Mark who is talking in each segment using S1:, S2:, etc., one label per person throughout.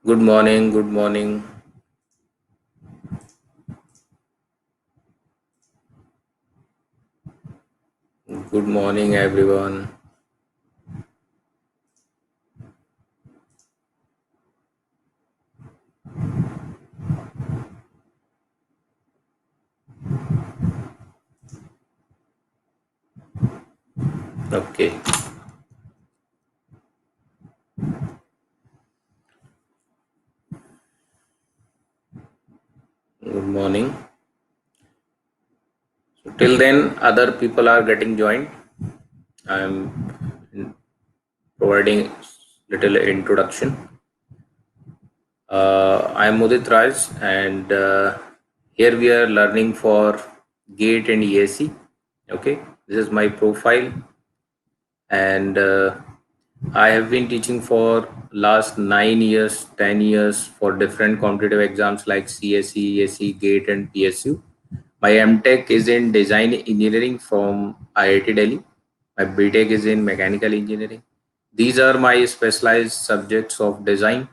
S1: Good morning, good morning, good morning, everyone. Okay, good morning. So, till then, other people are getting joined. I am providing little introduction. I am Mudit Raj, and here we are learning for GATE and ESE. Okay, this is my profile, and I have been teaching for last 9 years, 10 years for different competitive exams like CSE, ESE, GATE, and PSU. My MTech is in design engineering from IIT Delhi. My BTech is in mechanical engineering. These are my specialized subjects of design.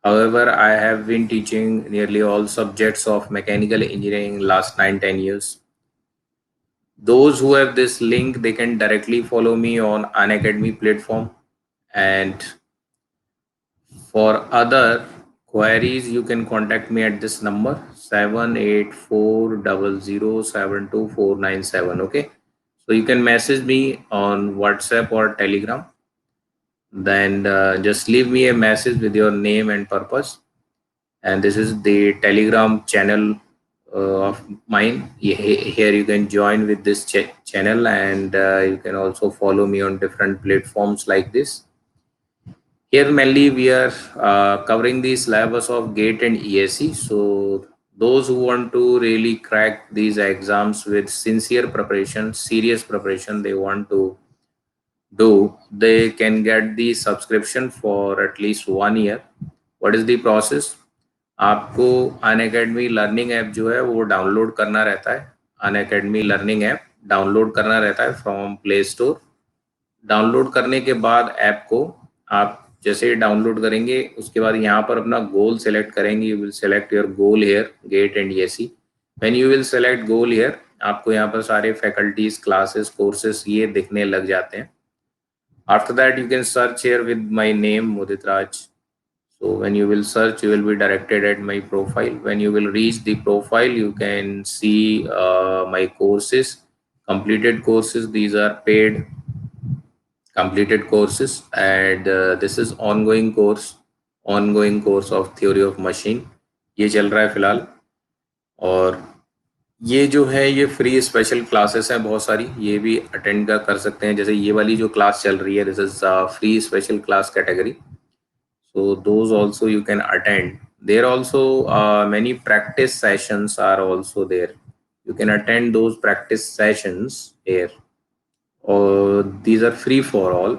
S1: However, I have been teaching nearly all subjects of mechanical engineering last 9, 10 years. Those who have this link, they can directly follow me on Unacademy platform. And for other queries, you can contact me at this number 78400724997. Okay. So you can message me on WhatsApp or Telegram. Then just leave me a message with your name and purpose. And this is the Telegram channel of mine. Here you can join with this channel, and you can also follow me on different platforms like this. Here mainly we are covering the syllabus of GATE and ESE. So those who want to really crack these exams with sincere preparation, serious preparation, they want to do, they can get the subscription for at least 1 year. What is the process? आपको अन academy learning app जो है वो download करना रहता है. अन academy learning app download करना रहता है फ्रॉम प्ले स्टोर. डाउनलोड करने के बाद ऐप को आप जैसे ही डाउनलोड करेंगे उसके बाद यहाँ पर अपना गोल सेलेक्ट करेंगे. You will select your goal here GATE and ESE. When you will select goal here, आपको यहाँ पर सारे फैकल्टीज, क्लासेस, कोर्सेस ये दिखने लग जाते हैं. After that, you can search here with my name, Mudit Raj. So when you will search, you will be directed at my profile. When you will reach the profile, you can see my courses, completed courses. These are paid completed courses, and this is ongoing course of theory of machine. ये चल रहा है फिलहाल. और ये जो है ये फ्री स्पेशल क्लासेस हैं बहुत सारी, ये भी अटेंड कर सकते हैं. जैसे ये वाली जो क्लास चल रही है, this is free special class category. So those also you can attend. There also many practice sessions are also there. You can attend those practice sessions here. Or these are free for all.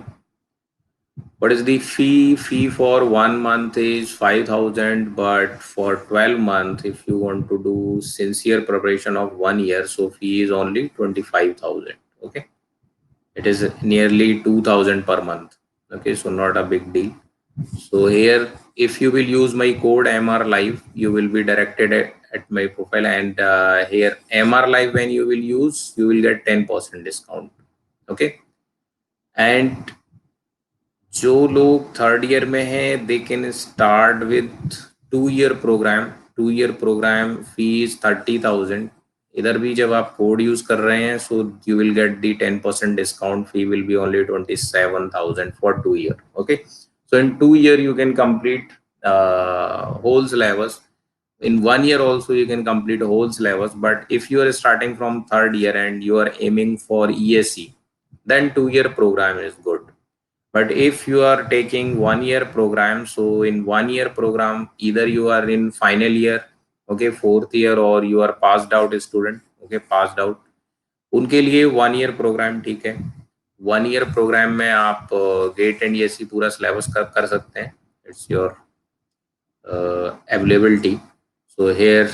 S1: What is the fee? Fee for 1 month is 5,000, but for 12 months, if you want to do sincere preparation of 1 year, so fee is only 25,000. Okay, it is nearly 2,000 per month. Okay, so not a big deal. So here, if you will use my code MR Live, you will be directed at my profile, and here MR Live, when you will use, you will get 10% discount. Okay, and जो लोग third year में हैं, they can start with 2 year programme. 2 year programme fees 30,000. इधर भी जब आप code use कर रहे हैं, so you will get the 10% discount. Fee will be only 27,000 for 2 year. Okay, so in 2 year you can complete whole syllabus. In 1 year also you can complete whole syllabus, but if you are starting from third year and you are aiming for ESE, then 2 year program is good. But if you are taking 1 year program, so in 1 year program, either you are in final year, okay, fourth year, or you are passed out student, okay, passed out. उनके लिए 1 year programme ठीक है. 1 year programme में आप gate and ESE पूरा syllabus कर सकते हैं. It's your availability. So here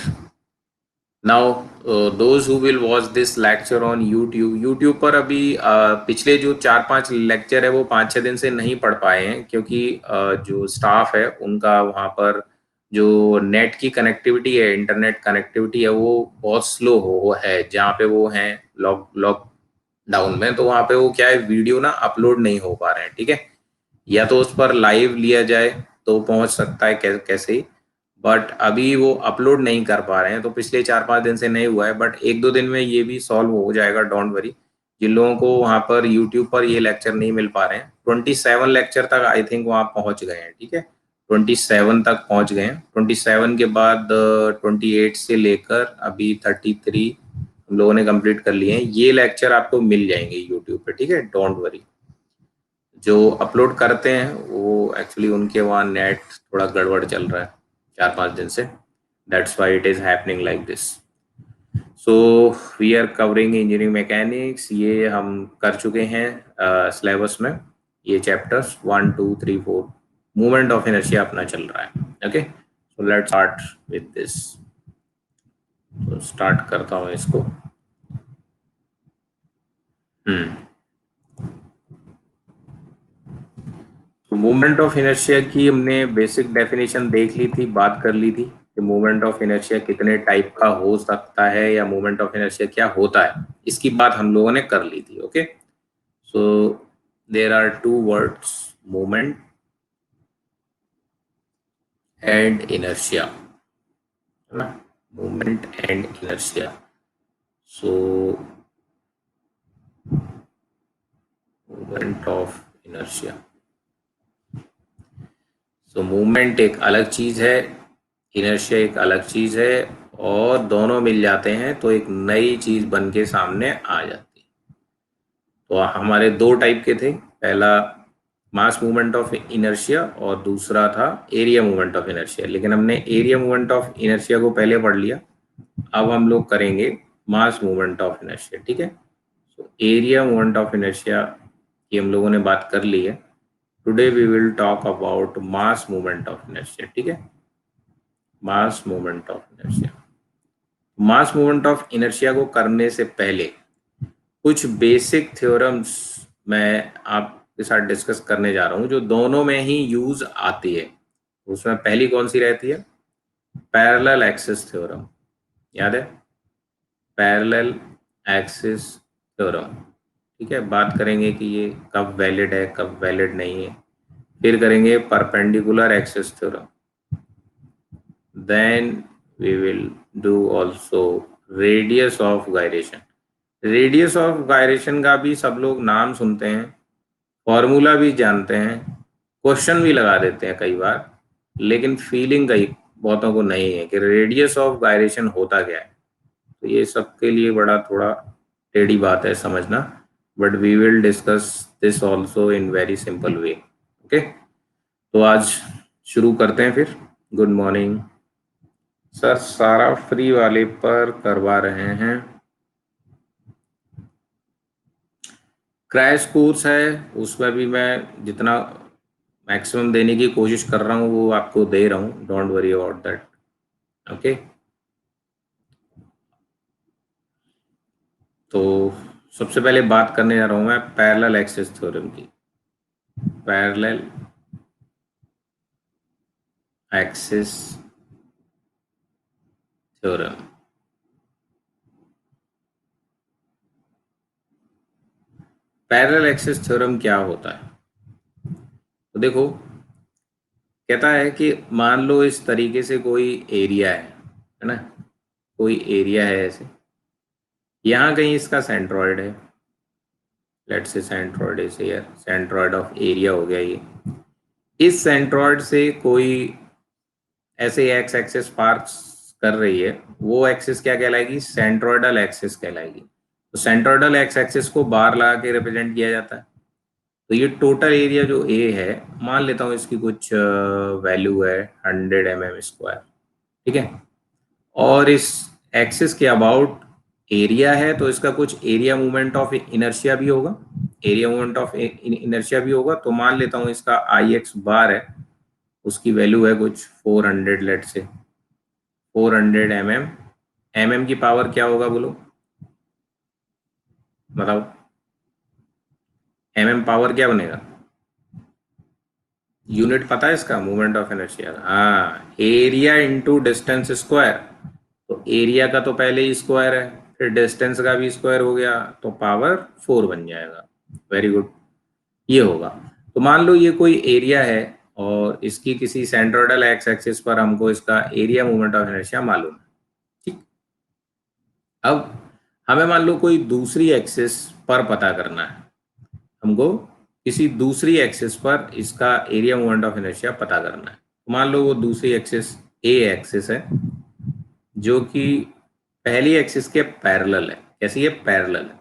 S1: now those who will watch this lecture on YouTube पर अभी पिछले जो 4-5 लेक्चर है वो 5-6 दिन से नहीं पढ़ पाए हैं, क्योंकि जो स्टाफ है उनका वहाँ पर जो नेट की कनेक्टिविटी है, इंटरनेट कनेक्टिविटी है, वो बहुत स्लो हो है जहाँ पे वो हैं लॉकडाउन में। तो वहाँ पे वो क्या है, वीडियो ना अपलोड नहीं हो पा रहे हैं, ठीक है। या तो उस पर लाइव लिया जाए तो पहुंच सकता है कैसे ही, बट अभी वो अपलोड नहीं कर पा रहे हैं, तो पिछले 4-5 दिन से नहीं हुआ है, बट 1-2 दिन में ये भी सॉल्व हो जाएगा, डोंट वरी। जिन लोगों को वहाँ पर यूट्यूब पर ये लेक्चर नहीं मिल पा रहे हैं, 27 लेक्चर तक आई थिंक वहाँ पहुँच गए हैं, ठीक है। 27 तक पहुँच गए हैं। 27 के बाद 28 से लेकर अभी 33 हम लोगों ने कंप्लीट कर लिए हैं। ये लेक्चर आपको मिल जाएंगे यूट्यूब पे, ठीक है, डोंट वरी। जो अपलोड करते हैं वो एक्चुअली उनके वहाँ नेट थोड़ा गड़बड़ चल रहा है 4-5 दिन से, that's why it is happening like this. So we are covering engineering mechanics, ये हम कर चुके हैं सिलेबस में, ये चैप्टर्स 1 2 3 4। मूवमेंट ऑफ इनर्शिया अपना चल रहा है, okay. So let's start with this. तो स्टार्ट करता हूँ इसको। हम्म तो मूवमेंट ऑफ इनर्शिया की हमने बेसिक डेफिनेशन देख ली थी, बात कर ली थी कि मूवमेंट ऑफ इनर्शिया कितने टाइप का हो सकता है या मूवमेंट ऑफ इनर्शिया क्या होता है, इसकी बात हम लोगों ने कर ली थी, okay. So there are two words, movement and inertia, है ना, movement and inertia. So movement of inertia, so movement एक अलग चीज है, इनर्शिया एक अलग चीज है, और दोनों मिल जाते हैं तो एक नई चीज बन के सामने आ जाती है। तो हमारे दो टाइप के थे, पहला मास मूवमेंट ऑफ इनर्शिया और दूसरा था एरिया मूवमेंट ऑफ इनर्शिया। लेकिन हमने एरिया मूवमेंट ऑफ इनर्शिया को पहले पढ़ लिया, अब हम लोग करेंगे मास मूवमेंट ऑफ इनर्शिया, ठीक है। तो एरिया मूवमेंट ऑफ इनर्शिया की हम लोगों ने बात कर ली है। Today we will talk about mass movement of inertia, ठीक है, mass movement of inertia. Mass movement of inertia को करने से पहले कुछ बेसिक थ्योरम्स मैं आपके साथ डिस्कस करने जा रहा हूं, जो दोनों में ही यूज आती है। उसमें पहली कौन सी रहती है, पैरेलल एक्सिस थ्योरम, याद है, पैरेलल एक्सिस थ्योरम, ठीक है। बात करेंगे कि ये कब वैलिड है कब वैलिड नहीं है। फिर करेंगे perpendicular axis theorem, then we will do also radius of gyration. Radius of gyration का भी सब लोग नाम सुनते हैं, फॉर्मूला भी जानते हैं, क्वेश्चन भी लगा देते हैं कई बार, लेकिन फीलिंग कई बहुतों को नहीं है कि रेडियस ऑफ गायरेशन होता क्या है। तो ये सबके लिए बड़ा थोड़ा टेढ़ी बात है समझना, but we will discuss this also in very simple way, okay. तो आज शुरू करते हैं फिर। गुड मॉर्निंग सर, सारा फ्री वाले पर करवा रहे हैं, क्रैश कोर्स है, उसमें भी मैं जितना मैक्सिमम देने की कोशिश कर रहा हूँ वो आपको दे रहा हूँ, don't worry about that, okay. तो सबसे पहले बात करने जा रहा हूँ मैं पैरेलल एक्सिस थ्योरम की। Parallel axis theorem, parallel axis theorem क्या होता है, तो देखो, कहता है कि मान लो इस तरीके से कोई एरिया है ना, कोई एरिया है ऐसे, यहाँ कहीं इसका सेंट्रॉइड है, let's say centroid is here, centroid of area हो गया ये। इस सेंट्रॉइड से कोई ऐसे एक्स एक्सिस पार्स कर रही है, वो एक्सिस क्या कहलाएगी, सेंट्रॉइडल एक्सिस कहलाएगी। तो सेंट्रॉइडल एक्स एक्सिस को बार लगा के रिप्रेजेंट किया जाता है। तो ये टोटल एरिया जो ए है, मान लेता हूँ इसकी कुछ वैल्यू है 100 mm², ठीक है। और इस एक्सिस के अबाउट एरिया है, तो इसका कुछ एरिया मूवमेंट ऑफ इनर्शिया भी होगा, एरिया मूवमेंट ऑफ इनर्शिया भी होगा। तो मान लेता हूँ इसका आई एक्स बार है, उसकी वैल्यू है कुछ 400, लेट से 400 mm mm की पावर क्या होगा बोलो, बताओ, पावर क्या बनेगा? यूनिट पता है इसका, मोमेंट ऑफ इनर्शिया? हाँ, एरिया इंटू डिस्टेंस स्क्वायर। तो एरिया का तो पहले ही स्क्वायर है, फिर डिस्टेंस का भी स्क्वायर हो गया, तो पावर 4 बन जाएगा। वेरी गुड, ये होगा। तो मान लो ये कोई एरिया है और इसकी किसी सेंट्रोइडल एक्स एक्सिस पर हमको इसका एरिया मोमेंट ऑफ इनर्शिया मालूम है। ठीक, अब हमें मान लो कोई दूसरी एक्सिस पर पता करना है, हमको किसी दूसरी एक्सिस पर इसका एरिया मोमेंट ऑफ इनर्शिया पता करना है। तो मान लो वो दूसरी एक्सिस ए एक्सिस है, जो कि पहली एक्सिस के पैरेलल है। कैसी है? पैरेलल है।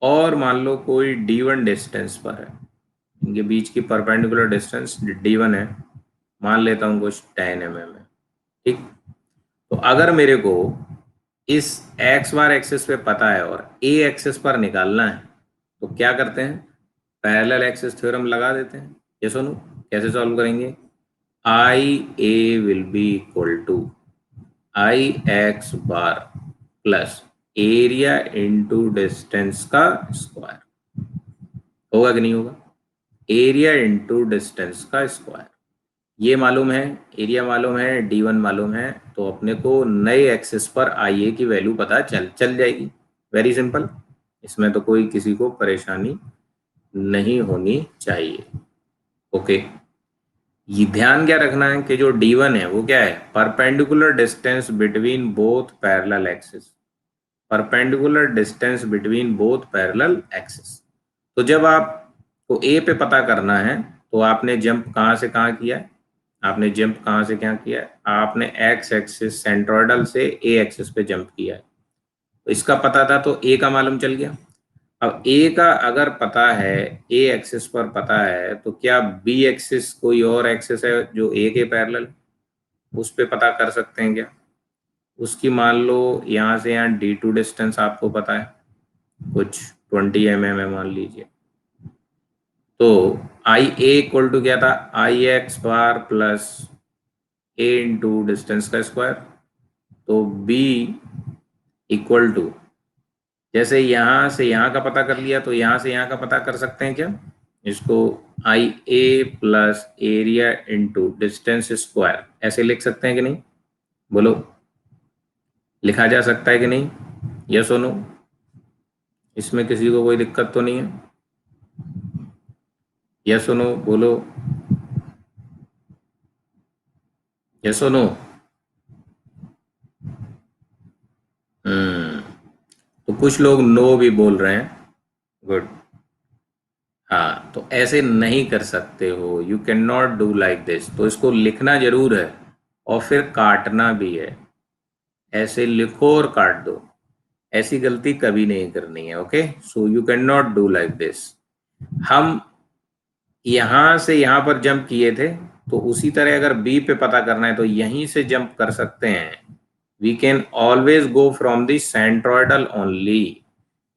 S1: और मान लो कोई d1 डिस्टेंस पर है, इनके बीच की परपेंडिकुलर डिस्टेंस d1 है, मान लेता हूँ कुछ 10 mm है। ठीक, तो अगर मेरे को इस एक्स बार एक्सिस पे पता है और ए एक्सिस पर निकालना है, तो क्या करते हैं? पैरेलल एक्सिस थ्योरम लगा देते हैं। ये सुनो, कैसे सॉल्व करेंगे? I A will be equal to I X bar plus area into distance का स्क्वायर। होगा कि नहीं होगा? एरिया इंटू डिस्टेंस का स्क्वायर। ये मालूम है, एरिया मालूम है, d1 मालूम है, तो अपने को नए एक्सिस पर आई ए की वैल्यू पता चल जाएगी। वेरी सिंपल, इसमें तो कोई किसी को परेशानी नहीं होनी चाहिए। ओके, ये ध्यान क्या रखना है कि जो d1 है वो क्या है? Perpendicular distance between both parallel axis. Perpendicular distance between both parallel axis. तो जब आपको ए पे पता करना है, तो आपने जंप कहाँ से कहाँ किया है? आपने जंप कहाँ से क्या किया है? आपने एक्स एक्सिस सेंट्रोइडल से ए एक्सिस पे जंप किया है। तो इसका पता था तो ए का मालूम चल गया। अब ए का अगर पता है, ए एक्सिस पर पता है, तो क्या बी एक्सिस कोई और एक्सिस है जो ए के पैरेलल, उस पे पता कर सकते हैं क्या? उसकी मान लो यहाँ से यहाँ d2 डिस्टेंस आपको पता है, कुछ 20 mm है मान लीजिए। तो आई ए इक्वल टू क्या था? आई एक्स बार प्लस ए इंटू डिस्टेंस का स्क्वायर। तो बी इक्वल टू, जैसे यहाँ से यहाँ का पता कर लिया, तो यहाँ से यहाँ का पता कर सकते हैं क्या? इसको I A plus area into distance square ऐसे लिख सकते हैं कि नहीं? बोलो, लिखा जा सकता है कि नहीं? यस और नो? इसमें किसी को कोई दिक्कत तो नहीं है? यस और नो बोलो, यस और नो? हम्म, तो कुछ लोग नो भी बोल रहे हैं। गुड। हाँ, तो ऐसे नहीं कर सकते हो, you can not do like this. तो इसको लिखना जरूर है और फिर काटना भी है। ऐसे लिखो और काट दो, ऐसी गलती कभी नहीं करनी है। Okay, so you can not do like this. हम यहां से यहां पर जंप किए थे, तो उसी तरह अगर बी पे पता करना है तो यहीं से जंप कर सकते हैं। We can always go from the centroidal only.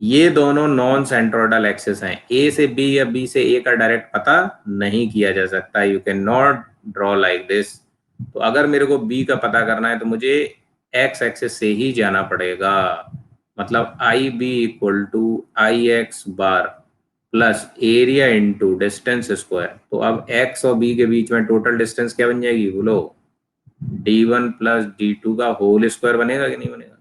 S1: ये दोनों नॉन सेंट्रोइडल एक्सिस हैं, ए से बी या बी से ए का डायरेक्ट पता नहीं किया जा सकता। You can not draw like this. तो अगर मेरे को बी का पता करना है तो मुझे एक्स एक्सिस से ही जाना पड़ेगा। मतलब I B equal to I X bar plus area into distance square. तो अब एक्स और बी के बीच में टोटल डिस्टेंस क्या बन जाएगी बोलो? d1 प्लस d2 का होल स्क्वायर बनेगा कि नहीं बनेगा?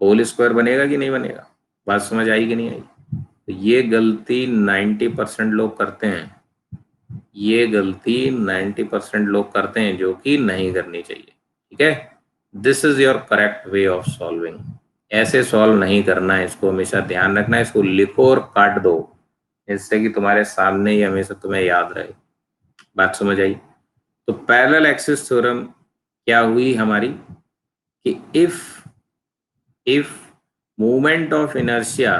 S1: होल स्क्वायर बनेगा कि नहीं बनेगा? बात समझ आई कि नहीं आई? तो ये गलती 90% लोग करते हैं। ये गलती 90% लोग करते हैं, जो कि नहीं करनी चाहिए। ठीक है, this is your correct way of solving. ऐसे सॉल्व नहीं करना है, इसको हमेशा ध्यान रखना है। इसको लिखो और काट दो, जिससे कि तुम्हारे सामने ही हमेशा तुम्हें याद रहे। बात समझ आई? तो पैरेलल एक्सिस थ्योरम क्या हुई हमारी कि if moment of inertia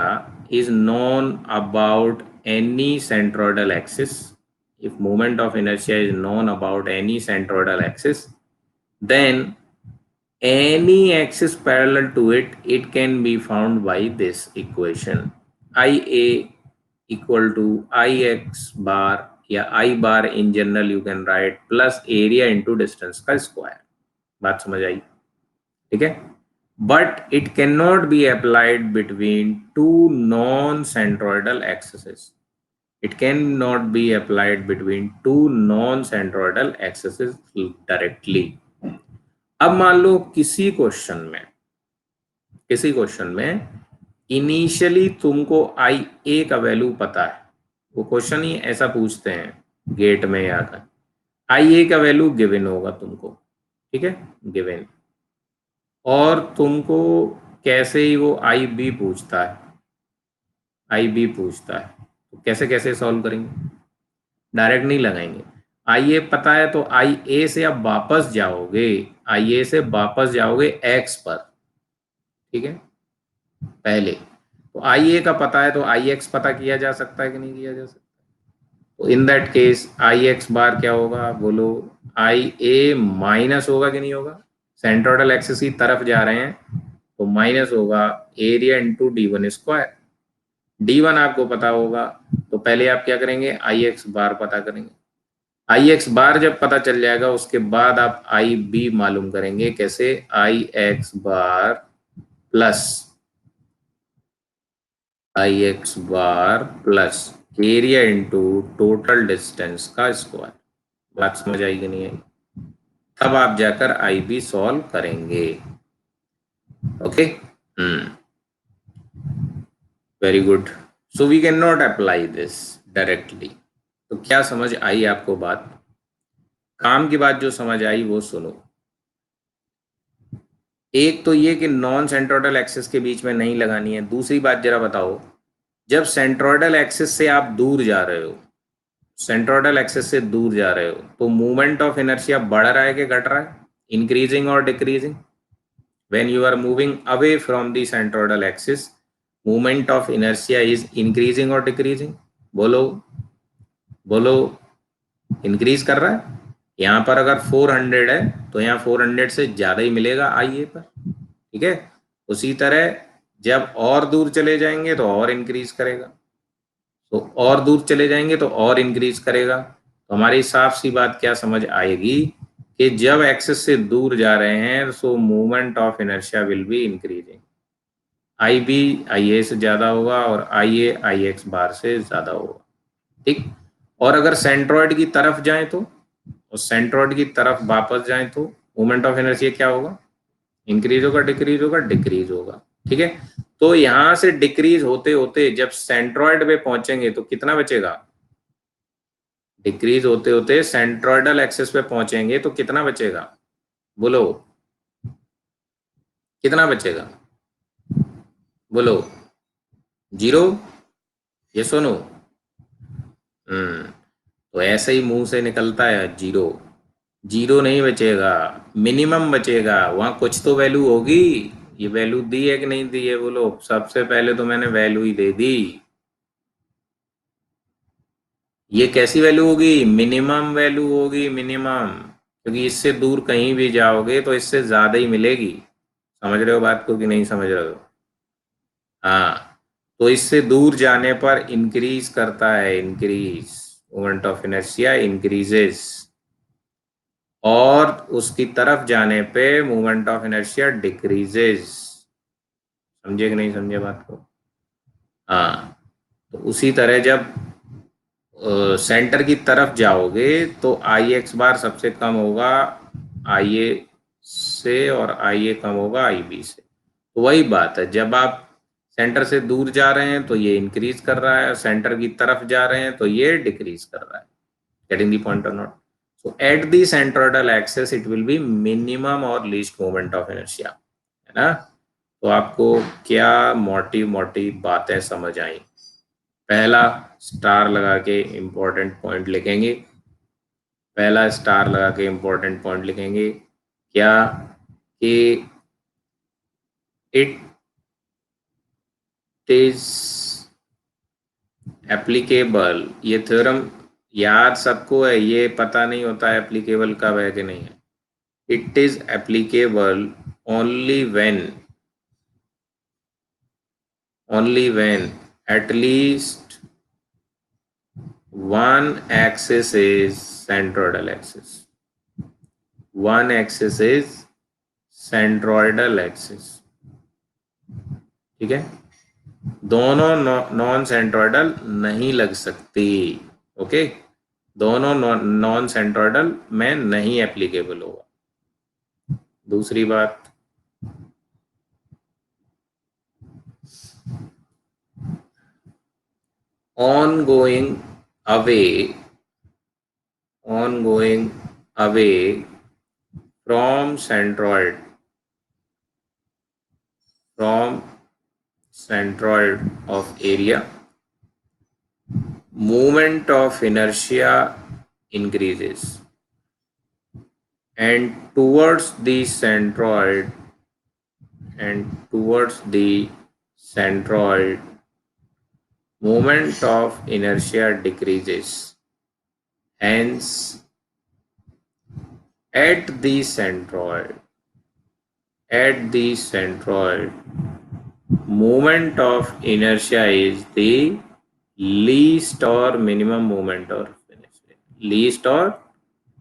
S1: is known about any centroidal axis, if moment of inertia is known about any centroidal axis, then any axis parallel to it, it can be found by this equation. Ia equal to ix bar या I bar in general you can write plus area into distance का square. बात समझ आई? ठीक है, but it cannot be applied between two non-centroidal axes. It cannot be applied between two non-centroidal axes directly. अब मान लो किसी question में initially तुमको आई ए का वैल्यू पता है, वो क्वेश्चन ही ऐसा पूछते हैं गेट में या कर, आई ए का वैल्यू गिवन होगा तुमको, ठीक है, गिवन, और तुमको कैसे ही वो आई बी पूछता है, तो कैसे कैसे सॉल्व करेंगे? डायरेक्ट नहीं लगाएंगे। आई ए पता है तो आई ए से अब वापस जाओगे, आई ए से वापस जाओगे एक्स पर, ठीक है, पहले तो आई ए का पता है तो आई एक्स पता किया जा सकता है कि नहीं किया जा सकता? तो in that case I X bar क्या होगा बोलो, आई ए माइनस होगा कि नहीं होगा, सेंट्रोइडल एक्सिस की तरफ जा रहे हैं तो माइनस होगा area into D one square, D one आपको पता होगा तो पहले आप क्या करेंगे, आई एक्स बार पता करेंगे, आई एक्स बार जब पता चल जाएगा उसके बाद आप आई बी मालूम करेंगे, कैसे, I X bar plus area into total distance का स्क्वायर। बात समझ आई कि नहीं आई? तब आप जाकर आई बी सॉल्व करेंगे। Okay, very good. So we can not apply this directly. तो क्या समझ आई आपको बात? काम की बात जो समझ आई वो सुनो। एक तो ये कि नॉन सेंट्रोइडल एक्सिस के बीच में नहीं लगानी है। दूसरी बात जरा बताओ, जब सेंट्रोइडल एक्सिस से आप दूर जा रहे हो, सेंट्रोइडल एक्सिस से दूर जा रहे हो तो मूवमेंट ऑफ इनर्शिया बढ़ रहा है कि घट रहा है, इंक्रीजिंग और decreasing? When you are moving away from the centroidal axis, movement of inertia is increasing और डिक्रीजिंग? बोलो बोलो, इंक्रीज कर रहा है। यहाँ पर अगर 400 है तो यहाँ 400 से ज्यादा ही मिलेगा आई ए पर, ठीक है। उसी तरह जब और दूर चले जाएंगे तो और इंक्रीज करेगा, तो और दूर चले जाएंगे तो और इंक्रीज करेगा। तो हमारी साफ सी बात क्या समझ आएगी कि जब एक्सिस से दूर जा रहे हैं so movement of inertia will be increasing, I B I A से ज्यादा होगा और आई ए आई एक्स बार से ज्यादा होगा, ठीक। और अगर सेंट्रॉइड की तरफ जाएं तो, और सेंट्रॉइड की तरफ वापस जाएं तो मूवमेंट ऑफ इनर्शिया क्या होगा, इंक्रीज होगा डिक्रीज होगा, डिक्रीज होगा, ठीक है। तो यहां से डिक्रीज होते होते जब सेंट्रॉइड पे पहुंचेंगे तो कितना बचेगा, डिक्रीज होते होते सेंट्रॉइडल एक्सिस पे पहुंचेंगे तो कितना बचेगा, बोलो कितना बचेगा, बोलो, जीरो, ये सुनो। तो ऐसे ही मुंह से निकलता है जीरो, जीरो नहीं बचेगा, मिनिमम बचेगा, वहां कुछ तो वैल्यू होगी। ये वैल्यू दी है कि नहीं दी है, बोलो। सबसे पहले तो मैंने वैल्यू ही दे दी। ये कैसी वैल्यू होगी, मिनिमम वैल्यू होगी, मिनिमम, क्योंकि इससे दूर कहीं भी जाओगे तो इससे ज्यादा ही मिलेगी। समझ रहे हो बात को कि नहीं समझ रहे हो? हाँ, तो इससे दूर जाने पर इंक्रीज करता है, increase, moment of inertia increases, और उसकी तरफ जाने पे मोमेंट ऑफ इनर्शिया डिक्रीजेस। समझे कि नहीं समझे बात को? हाँ, तो उसी तरह जब सेंटर की तरफ जाओगे तो आई एक्स बार सबसे कम होगा आई ए से और आई ए कम होगा आई बी से। तो वही बात है, जब आप सेंटर से दूर जा रहे हैं तो ये इंक्रीज कर रहा है, सेंटर की तरफ जा रहे हैं तो ये डिक्रीज कर रहा है। गेटिंग द पॉइंट और not? So at the centroidal axis it will be minimum और लीस्ट मोमेंट ऑफ इनर्शिया, है ना। तो आपको क्या मोटी मोटी बातें समझ आई? पहला स्टार लगा के इम्पोर्टेंट पॉइंट लिखेंगे, पहला स्टार लगा के इम्पोर्टेंट पॉइंट लिखेंगे, क्या कि इट इज एप्लीकेबल, ये थ्योरम याद सबको है, ये पता नहीं होता एप्लीकेबल कब है कि नहीं है। It is applicable only when, only when at least one axis is centroidal axis, one axis is centroidal axis, ठीक है, दोनों नॉन सेंट्रोइडल नहीं लग सकती। ओके, दोनों नॉन सेंट्रोइडल में नहीं एप्लीकेबल होगा। दूसरी बात, on going away, ongoing away from from centroid of area, moment of inertia increases, and towards the centroid, moment of inertia decreases. Hence, at the centroid, moment of inertia is the least or minimum moment of inertia. Least or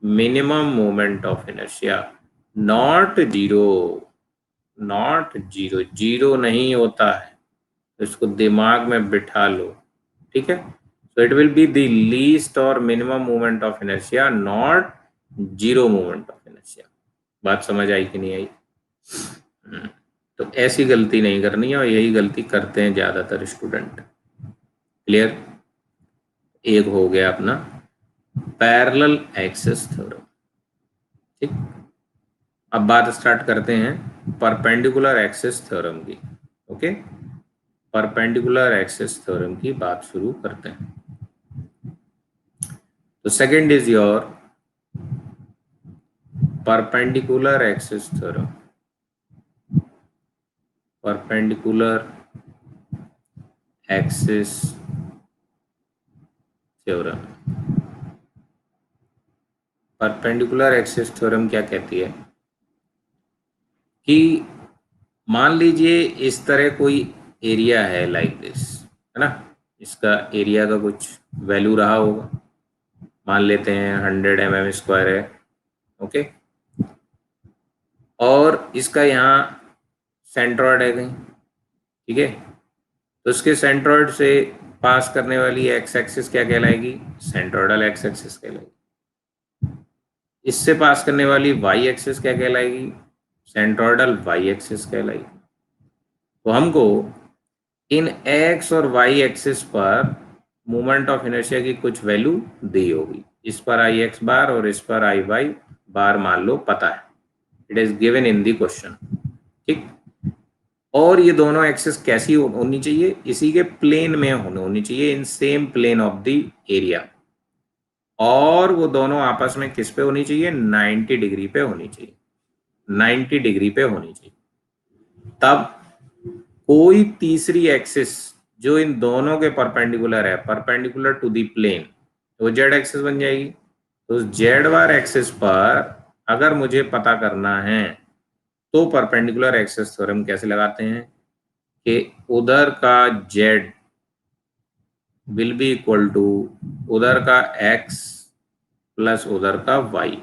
S1: minimum moment of inertia, not zero, not zero. Zero नहीं होता है, तो इसको दिमाग में बिठा लो। ठीक है, so it will be the least or minimum moment of inertia, not zero moment of inertia. बात समझ आई कि नहीं आई? तो ऐसी गलती नहीं करनी है, और यही गलती करते हैं ज्यादातर स्टूडेंट। क्लियर? एक हो गया अपना पैरेलल एक्सिस थ्योरम। ठीक, अब बात स्टार्ट करते हैं परपेंडिकुलर एक्सिस थ्योरम की। ओके, परपेंडिकुलर एक्सिस थ्योरम की बात शुरू करते हैं। तो second is your perpendicular axis theorem. Perpendicular axis theorem. Perpendicular axis theorem क्या कहती है कि मान लीजिए इस तरह कोई एरिया है लाइक दिस, है ना, इसका एरिया का कुछ वैल्यू रहा होगा, मान लेते हैं 100 mm² है। ओके, और इसका यहाँ सेंट्रॉइड है कहीं। ठीक है, तो इसके सेंट्रॉइड से पास करने वाली एक्स एक्सिस क्या कहलाएगी? सेंट्रोइडल एक्स एक्सिस कहलाएगी। इससे पास करने वाली वाई एक्सिस क्या कहलाएगी? सेंट्रोइडल वाई एक्सिस कहलाएगी। तो हमको इन एक्स और वाई एक्सिस पर मोमेंट ऑफ इनर्शिया की कुछ वैल्यू दी होगी। इस पर आई एक्स बार और इस पर आई वाई बार मान लो पता है, it is given in the question. ठीक, और ये दोनों एक्सिस कैसी होनी चाहिए? इसी के प्लेन में होनी चाहिए, in same plane of the area, और वो दोनों आपस में किस पे होनी चाहिए? 90 डिग्री पे होनी चाहिए, 90 डिग्री पे होनी चाहिए। तब कोई तीसरी एक्सिस जो इन दोनों के परपेंडिकुलर है, परपेंडिकुलर टू दी प्लेन, तो वो जेड एक्सिस बन जाएगी। तो जेड वार एक्सिस पर अगर मुझे पता करना है तो परपेंडिकुलर एक्सिस थ्योरम कैसे लगाते हैं कि उधर का Z will be equal to उधर का एक्स प्लस उधर का वाई,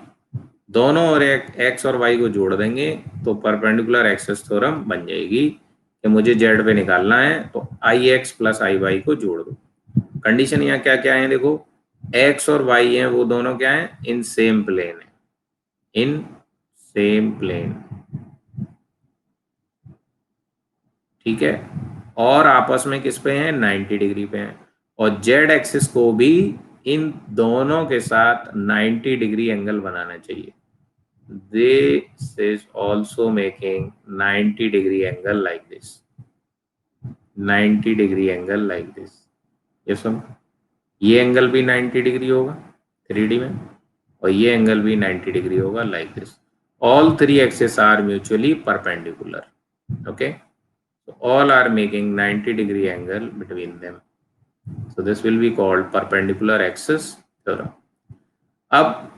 S1: दोनों और एक एक्स और वाई को जोड़ देंगे तो परपेंडिकुलर एक्सिस थ्योरम बन जाएगी कि मुझे जेड पे निकालना है तो I X plus I Y को जोड़ दो। कंडीशन यहाँ क्या क्या है देखो, एक्स और वाई हैं वो दोनों क्या है? इन सेम प्लेन है, इन सेम प्लेन। ठीक है, और आपस में किस पे हैं? 90 डिग्री पे हैं, और जेड एक्सिस को भी इन दोनों के साथ 90 डिग्री एंगल बनाना चाहिए। This is also making 90 degree angle like this, 90 degree angle like this। ये सुन, ये एंगल भी 90 डिग्री होगा 3D में, और ये एंगल भी 90 डिग्री होगा like this. All three axis are mutually perpendicular. Okay, so all are making 90 degree angle between them, so this will be called perpendicular axis theorem। अब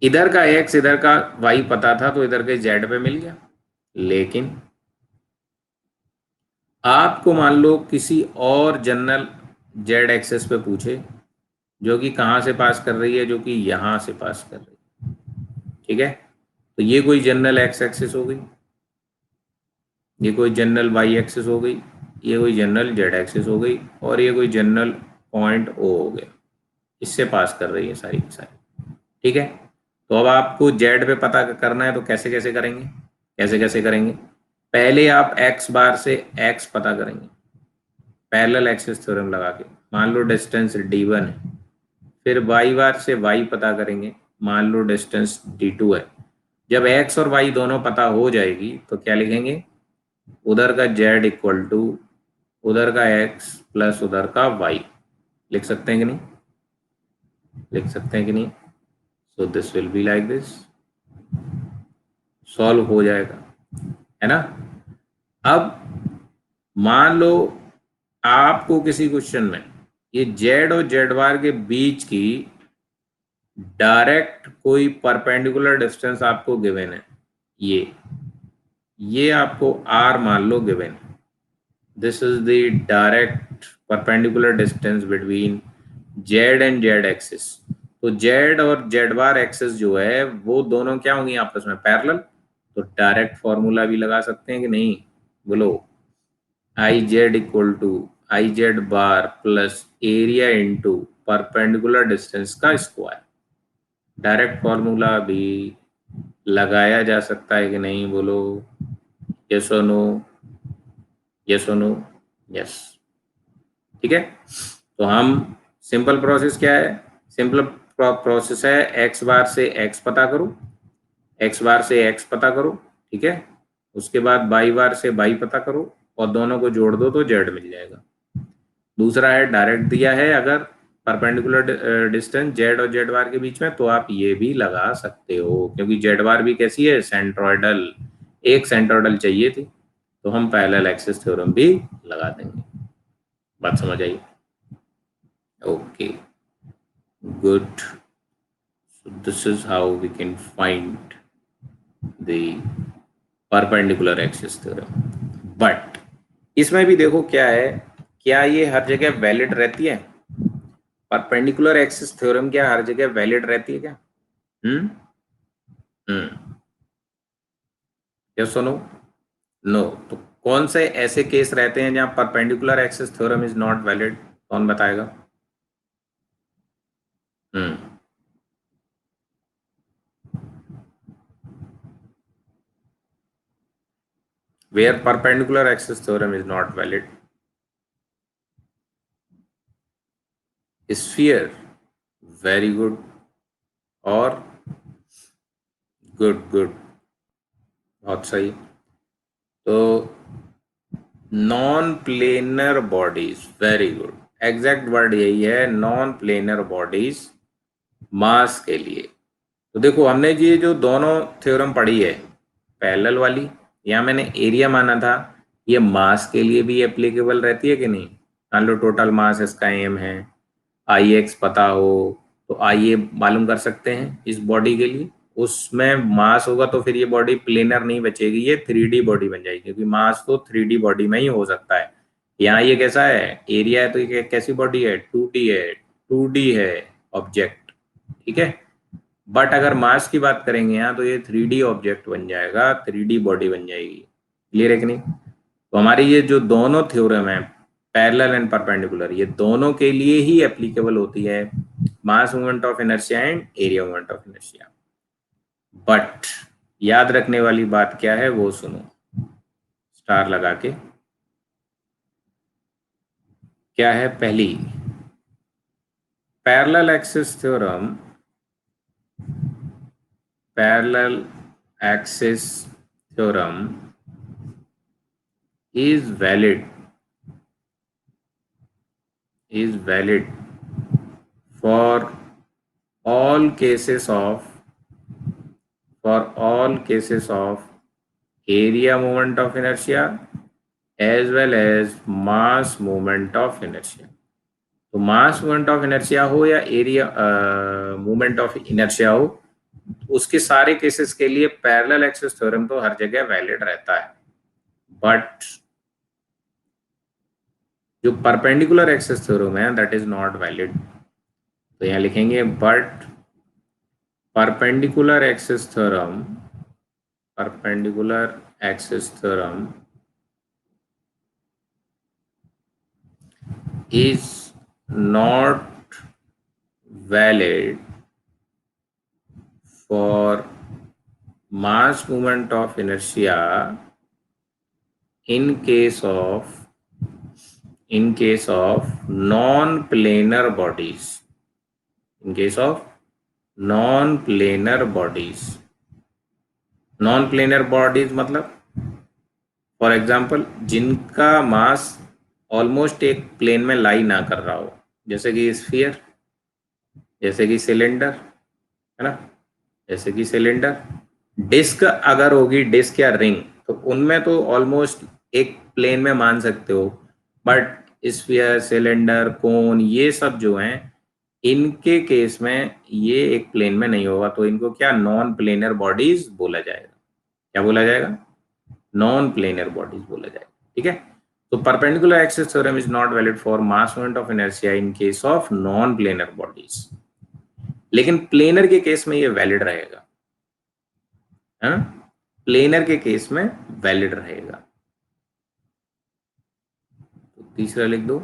S1: इधर का x इधर का y पता था तो इधर के z पे मिल गया, लेकिन आपको मान लो किसी और जनरल z एक्सेस पे पूछे जो कि कहाँ से पास कर रही है? जो कि यहाँ से पास कर रही है। ठीक है, तो ये कोई जनरल x एक्सिस हो गई, ये कोई जनरल वाई एक्सिस हो गई, ये कोई जनरल जेड एक्सिस हो गई, और ये कोई जनरल पॉइंट ओ हो गया। इससे पास कर रही है सारी की सारी। ठीक है, तो अब आपको जेड पे पता करना है, तो कैसे कैसे करेंगे, कैसे कैसे करेंगे। पहले आप एक्स बार से एक्स पता करेंगे पैरेलल एक्सिस थ्योरम लगा के। मान लो डिस्टेंस d1 है, फिर वाई बार से वाई पता करेंगे, मान लो डिस्टेंस d2 है। जब एक्स और वाई दोनों पता हो जाएगी तो क्या लिखेंगे, उधर का z इक्वल टू उधर का x प्लस उधर का y। लिख सकते हैं कि नहीं, लिख सकते हैं कि नहीं। So this will be like this, solve हो जाएगा, है ना। अब मान लो आपको किसी क्वेश्चन में ये जेड और जेड बार के बीच की डायरेक्ट कोई परपेंडिकुलर डिस्टेंस आपको गिवन है, ये आपको आर मान लो गिवन है। This is the direct perpendicular distance between Z and Z axis. तो जेड और जेड बार एक्सिस जो है वो दोनों क्या होंगी आपस में, पैरेलल। तो डायरेक्ट फॉर्मूला भी लगा सकते हैं कि नहीं, बोलो। I Z equal to I Z bar plus area into perpendicular distance का स्क्वायर। डायरेक्ट फॉर्मूला भी लगाया जा सकता है कि नहीं, बोलो। यस और नो, यस और नो, यस। ठीक है, तो हम सिंपल प्रोसेस क्या है, सिंपल प्रोसेस है एक्स बार से एक्स पता करो, एक्स बार से एक्स पता करो, ठीक है। उसके बाद बाई बार से बाई पता करो, और दोनों को जोड़ दो तो जेड मिल जाएगा। दूसरा है डायरेक्ट दिया है अगर परपेंडिकुलर डिस्टेंस जेड और जेड बार के बीच में, तो आप ये भी लगा सकते हो, क्योंकि जेड बार भी कैसी है, सेंट्रोइडल। एक सेंट्रोइडल चाहिए थी, तो हम पैरेलल एक्सिस थ्योरम भी लगा देंगे। बात समझ आई, okay, good. So this is how we can find the perpendicular axis theorem. But इसमें भी देखो क्या है, क्या ये हर जगह वैलिड रहती है, परपेंडिकुलर एक्सिस थ्योरम क्या हर जगह वैलिड रहती है क्या? हम्म, हम्म, यस और नो, नो। तो कौन से ऐसे केस रहते हैं जहां perpendicular axis theorem is not valid, कौन बताएगा? Hmm, where perpendicular axis theorem is not valid, sphere, very good, और गुड गुड, बहुत सही। तो non planar bodies, very good, exact word यही है, नॉन प्लेनर बॉडीज मास के लिए। तो देखो हमने ये जो दोनों थ्योरम पढ़ी है, पैरेलल वाली, या मैंने एरिया माना था, ये मास के लिए भी एप्लीकेबल रहती है कि नहीं। मान लो टोटल मास इसका एम है, आई एक्स पता हो, तो आइए मालूम कर सकते हैं इस बॉडी के लिए। उसमें मास होगा तो फिर ये बॉडी प्लेनर नहीं बचेगी, ये 3D बॉडी बन जाएगी, क्योंकि मास तो 3D बॉडी में ही हो सकता है। यहाँ ये कैसा है, एरिया है, तो ये कैसी बॉडी है, 2D है, 2D है ऑब्जेक्ट, ठीक है। बट अगर मास की बात करेंगे यहाँ, तो ये 3D ऑब्जेक्ट बन जाएगा, 3D बॉडी बन जाएगी। क्लियर है कि नहीं। तो हमारी ये जो दोनों थ्योरम है, पैरेलल एंड परपेंडिकुलर, ये दोनों के लिए ही एप्लीकेबल होती है, मास moment of inertia and area moment of inertia. But याद रखने वाली बात क्या है वो सुनो, स्टार लगा के। क्या है पहली, parallel axis theorem, parallel axis theorem is valid, is valid for all cases of, for all cases of area moment of inertia as well as mass moment of inertia। तो मास मोमेंट ऑफ इनर्शिया हो या area moment of inertia हो, उसके सारे cases के लिए parallel axis theorem तो हर जगह वैलिड रहता है। बट जो परपेंडिकुलर एक्सिस थ्योरम है दैट इज नॉट वैलिड। तो यहाँ लिखेंगे but perpendicular axis theorem, perpendicular axis theorem is not valid for mass movement of inertia in case of non-planar bodies. In case of non-planar bodies. Non-planar bodies मतलब for example जिनका मास almost एक plane में लाई ना कर रहा हो, जैसे कि स्फीयर, जैसे कि सिलेंडर, है ना, जैसे कि सिलेंडर। डिस्क अगर होगी, डिस्क या रिंग, तो उनमें तो ऑलमोस्ट एक प्लेन में मान सकते हो, बट स्फीयर, सिलेंडर, कोन, ये सब जो हैं, इनके केस में ये एक प्लेन में नहीं होगा, तो इनको क्या नॉन प्लेनर बॉडीज बोला जाएगा। क्या बोला जाएगा? नॉन प्लेनर बॉडीज बोला जाएगा। ठीक है, तो perpendicular axis theorem is not valid for mass moment of inertia in case of non planar bodies, लेकिन प्लेनर के केस में ये वैलिड रहेगा, है ना, प्लेनर के केस में वैलिड रहेगा। तो तीसरा लिख दो,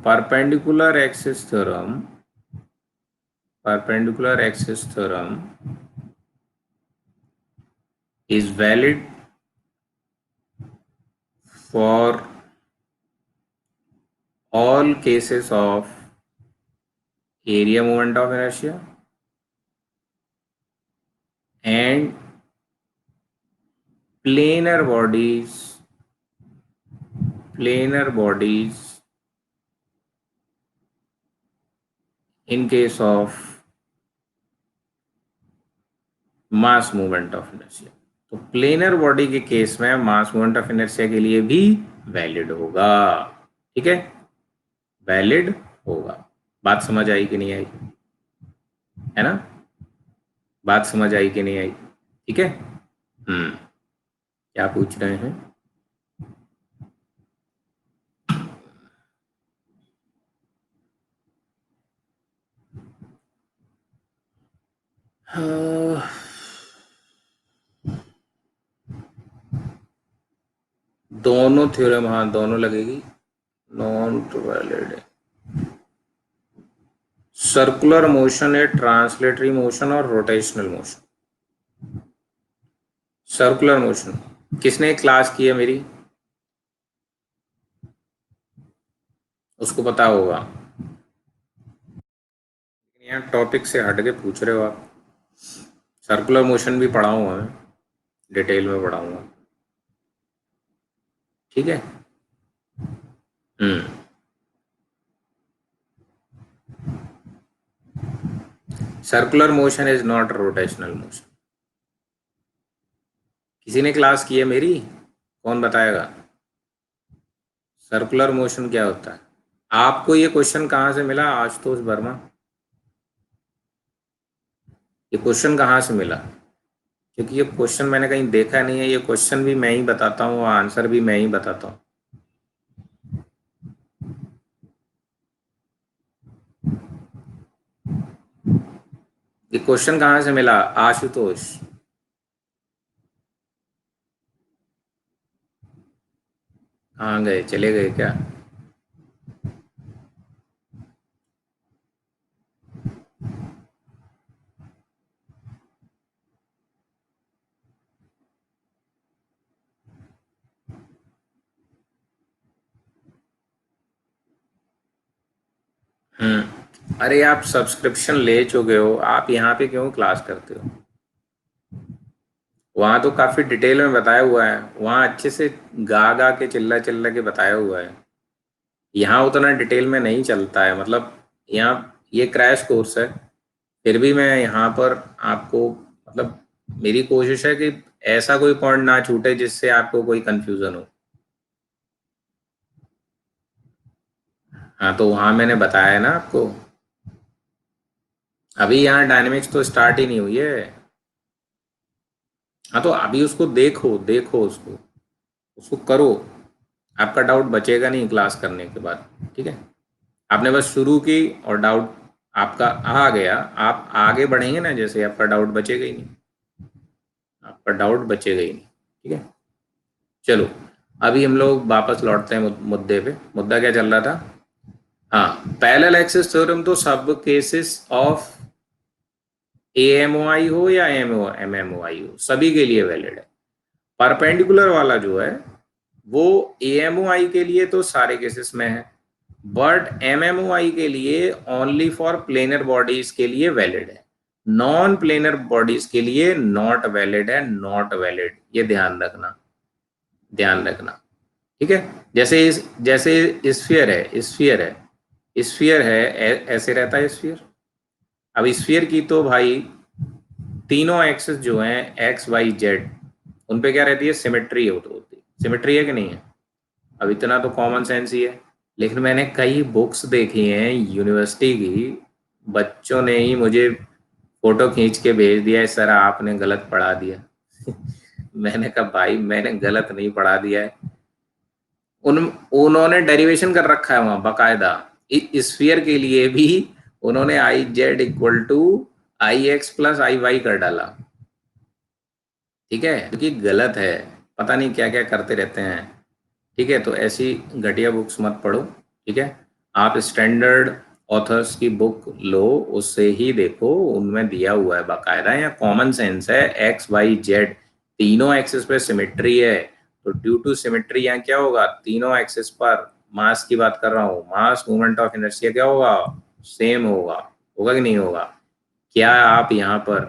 S1: perpendicular axis theorem, perpendicular axis theorem is valid for all cases of area moment of inertia and planar bodies in case of mass movement of inertia. तो प्लेनर बॉडी के case में मास movement of inertia के लिए भी valid होगा। ठीक है, valid होगा। बात समझ आई कि नहीं आई? है ना, बात समझ आई कि नहीं आई? ठीक है, क्या पूछ रहे हैं? दोनों थ्योरम, हाँ दोनों लगेगी, नॉन वैलिड। सर्कुलर मोशन है, ट्रांसलेटरी मोशन और रोटेशनल मोशन। सर्कुलर मोशन किसने क्लास की है मेरी, उसको पता होगा। यहाँ टॉपिक से हट के पूछ रहे हो आप। सर्कुलर मोशन भी पढ़ाऊंगा मैं, डिटेल में पढ़ाऊंगा। ठीक है, circular motion is not rotational motion. किसी ने क्लास की है मेरी? कौन बताएगा सर्कुलर मोशन क्या होता है? आपको ये क्वेश्चन कहाँ से मिला आशुतोष वर्मा? ये क्वेश्चन कहाँ से मिला? क्योंकि ये क्वेश्चन मैंने कहीं देखा नहीं है। ये क्वेश्चन भी मैं ही बताता हूँ, आंसर भी मैं ही बताता हूँ। ये क्वेश्चन कहाँ से मिला आशुतोष? कहाँ गए, चले गए क्या? अरे आप सब्सक्रिप्शन ले चुके हो, आप यहाँ पे क्यों क्लास करते हो? वहाँ तो काफ़ी डिटेल में बताया हुआ है, वहाँ अच्छे से गा गा के चिल्ला चिल्ला के बताया हुआ है। यहाँ उतना डिटेल में नहीं चलता है, मतलब यहाँ ये क्रैश कोर्स है, फिर भी मैं यहाँ पर आपको, मतलब मेरी कोशिश है कि ऐसा कोई पॉइंट ना छूटे जिससे आपको कोई कंफ्यूजन हो। हाँ, तो वहाँ मैंने बताया है ना आपको। अभी यहाँ डायनेमिक्स तो स्टार्ट ही नहीं हुई है। हाँ, तो अभी उसको देखो, देखो उसको, उसको करो। आपका डाउट बचेगा नहीं क्लास करने के बाद। ठीक है, आपने बस शुरू की और डाउट आपका आ गया, आप आगे बढ़ेंगे ना, जैसे आपका डाउट बचेगा ही नहीं, आपका डाउट बचेगा ही नहीं। ठीक है, चलो अभी हम लोग वापस लौटते हैं मुद्दे पे। मुद्दा क्या चल रहा था? हाँ, पैरेलल एक्सिस थ्योरम तो सब केसेस ऑफ AMOI हो या MMOI हो सभी के लिए वैलिड है। परपेंडिकुलर वाला जो है वो AMOI के लिए तो सारे केसेस में है, बट MMOI के लिए ओनली फॉर प्लेनर बॉडीज के लिए वैलिड है, नॉन प्लेनर बॉडीज के लिए नॉट वैलिड है, नॉट वैलिड, ये ध्यान रखना, ध्यान रखना। ठीक है। जैसे स्फीयर है, स्फीयर है, ऐसे रहता है स्फीयर। अब स्फीयर की तो भाई तीनों एक्सेस जो हैं एक्स वाई जेड, उन पे क्या रहती है, सिमेट्री होती है, सिमेट्री है कि नहीं है। अब इतना तो कॉमन सेंस ही है। लेकिन मैंने कई बुक्स देखी हैं यूनिवर्सिटी की, बच्चों ने ही मुझे फोटो खींच के भेज दिया है, सर आपने गलत पढ़ा दिया। मैंने कहा भाई मैंने गलत नहीं पढ़ा दिया है, उन उन्होंने डेरिवेशन कर रखा है वहां बकायदा, स्फीयर के लिए भी उन्होंने I Z equal to I X plus I Y कर डाला। ठीक है, क्योंकि गलत है, पता नहीं क्या क्या करते रहते हैं। ठीक है, तो ऐसी घटिया बुक्स मत पढ़ो। ठीक है, आप स्टैंडर्ड ऑथर्स की बुक लो, उससे ही देखो, उनमें दिया हुआ है बाकायदा, या कॉमन सेंस है, एक्स वाई जेड तीनों एक्सिस पे सिमेट्री है, तो ड्यू टू सिमेट्री यहाँ क्या होगा, तीनों एक्सिस पर, मास की बात कर रहा हूँ, मास मूवमेंट ऑफ इनर्शिया क्या होगा, सेम होगा, होगा कि नहीं होगा। क्या आप यहाँ पर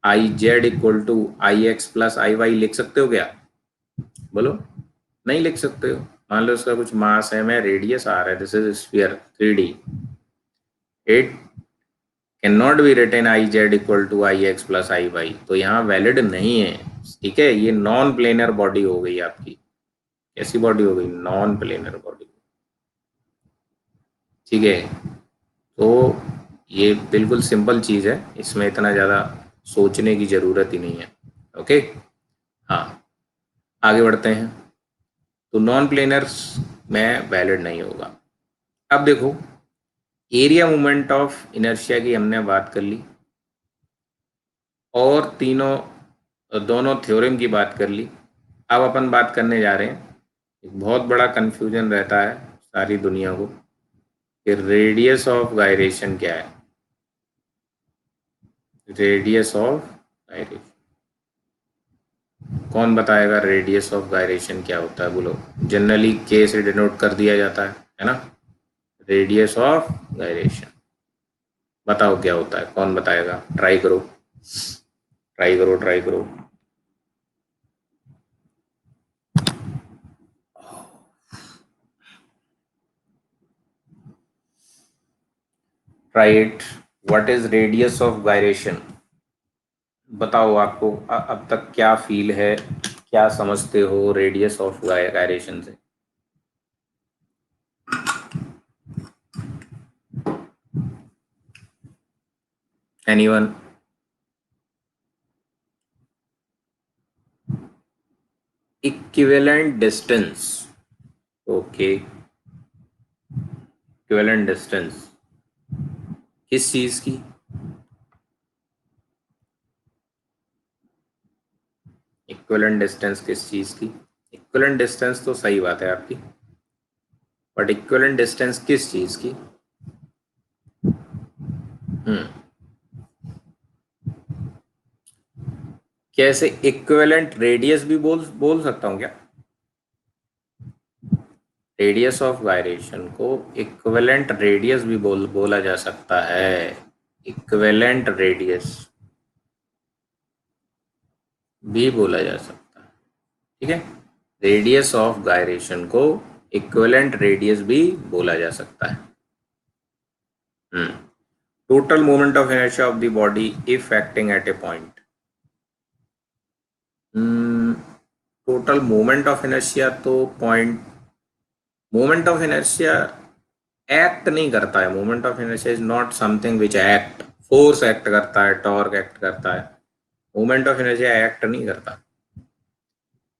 S1: I Z equal to I X plus I Y लिख सकते हो क्या, बोलो, नहीं लिख सकते हो। मान लो उसका कुछ मास है, मैं रेडियस आ रहा है, this is sphere 3D, it can not be written I Z equal to I X plus I Y, तो यहाँ वैलिड नहीं है। ठीक है, ये नॉन प्लेनर बॉडी हो गई आपकी, कैसी बॉडी हो गई, नॉन प्लेनर बॉडी। ठीक है, तो ये बिल्कुल सिंपल चीज़ है, इसमें इतना ज़्यादा सोचने की ज़रूरत ही नहीं है। ओके, हाँ, आगे बढ़ते हैं। तो नॉन प्लेनर्स में वैलिड नहीं होगा। अब देखो, एरिया मूवमेंट ऑफ इनर्शिया की हमने बात कर ली, और दोनों थ्योरम की बात कर ली। अब अपन बात करने जा रहे हैं, एक बहुत बड़ा कंफ्यूजन रहता है सारी दुनिया को कि रेडियस ऑफ गायरेशन क्या है। रेडियस ऑफ गायरेशन, कौन बताएगा रेडियस ऑफ गायरेशन क्या होता है, बोलो। जनरली के से डिनोट कर दिया जाता है ना, रेडियस ऑफ गायरेशन, बताओ क्या होता है, कौन बताएगा, ट्राई करो, ट्राई करो, ट्राई करो। Try it, what is radius of gyration, बताओ आपको अब तक क्या फील है, क्या समझते हो रेडियस ऑफ गायरेशन से। Anyone, equivalent distance, okay, equivalent distance किस चीज की, इक्विवेलेंट डिस्टेंस किस चीज की, इक्विवेलेंट डिस्टेंस तो सही बात है आपकी, बट इक्विवेलेंट डिस्टेंस किस चीज की। हम्म, कैसे, इक्विवेलेंट रेडियस भी बोल बोल सकता हूँ क्या, रेडियस ऑफ गायरेशन को इक्विवेलेंट रेडियस भी बोला जा सकता है, इक्विवेलेंट रेडियस भी बोला जा सकता है। ठीक है, रेडियस ऑफ गायरेशन को इक्विवेलेंट रेडियस भी बोला जा सकता है। Total moment of inertia of the body if acting at a point, total moment of inertia तो point, moment of inertia act नहीं करता है, moment of inertia is not something which act, force act करता है, torque act करता है, moment of inertia act नहीं करता।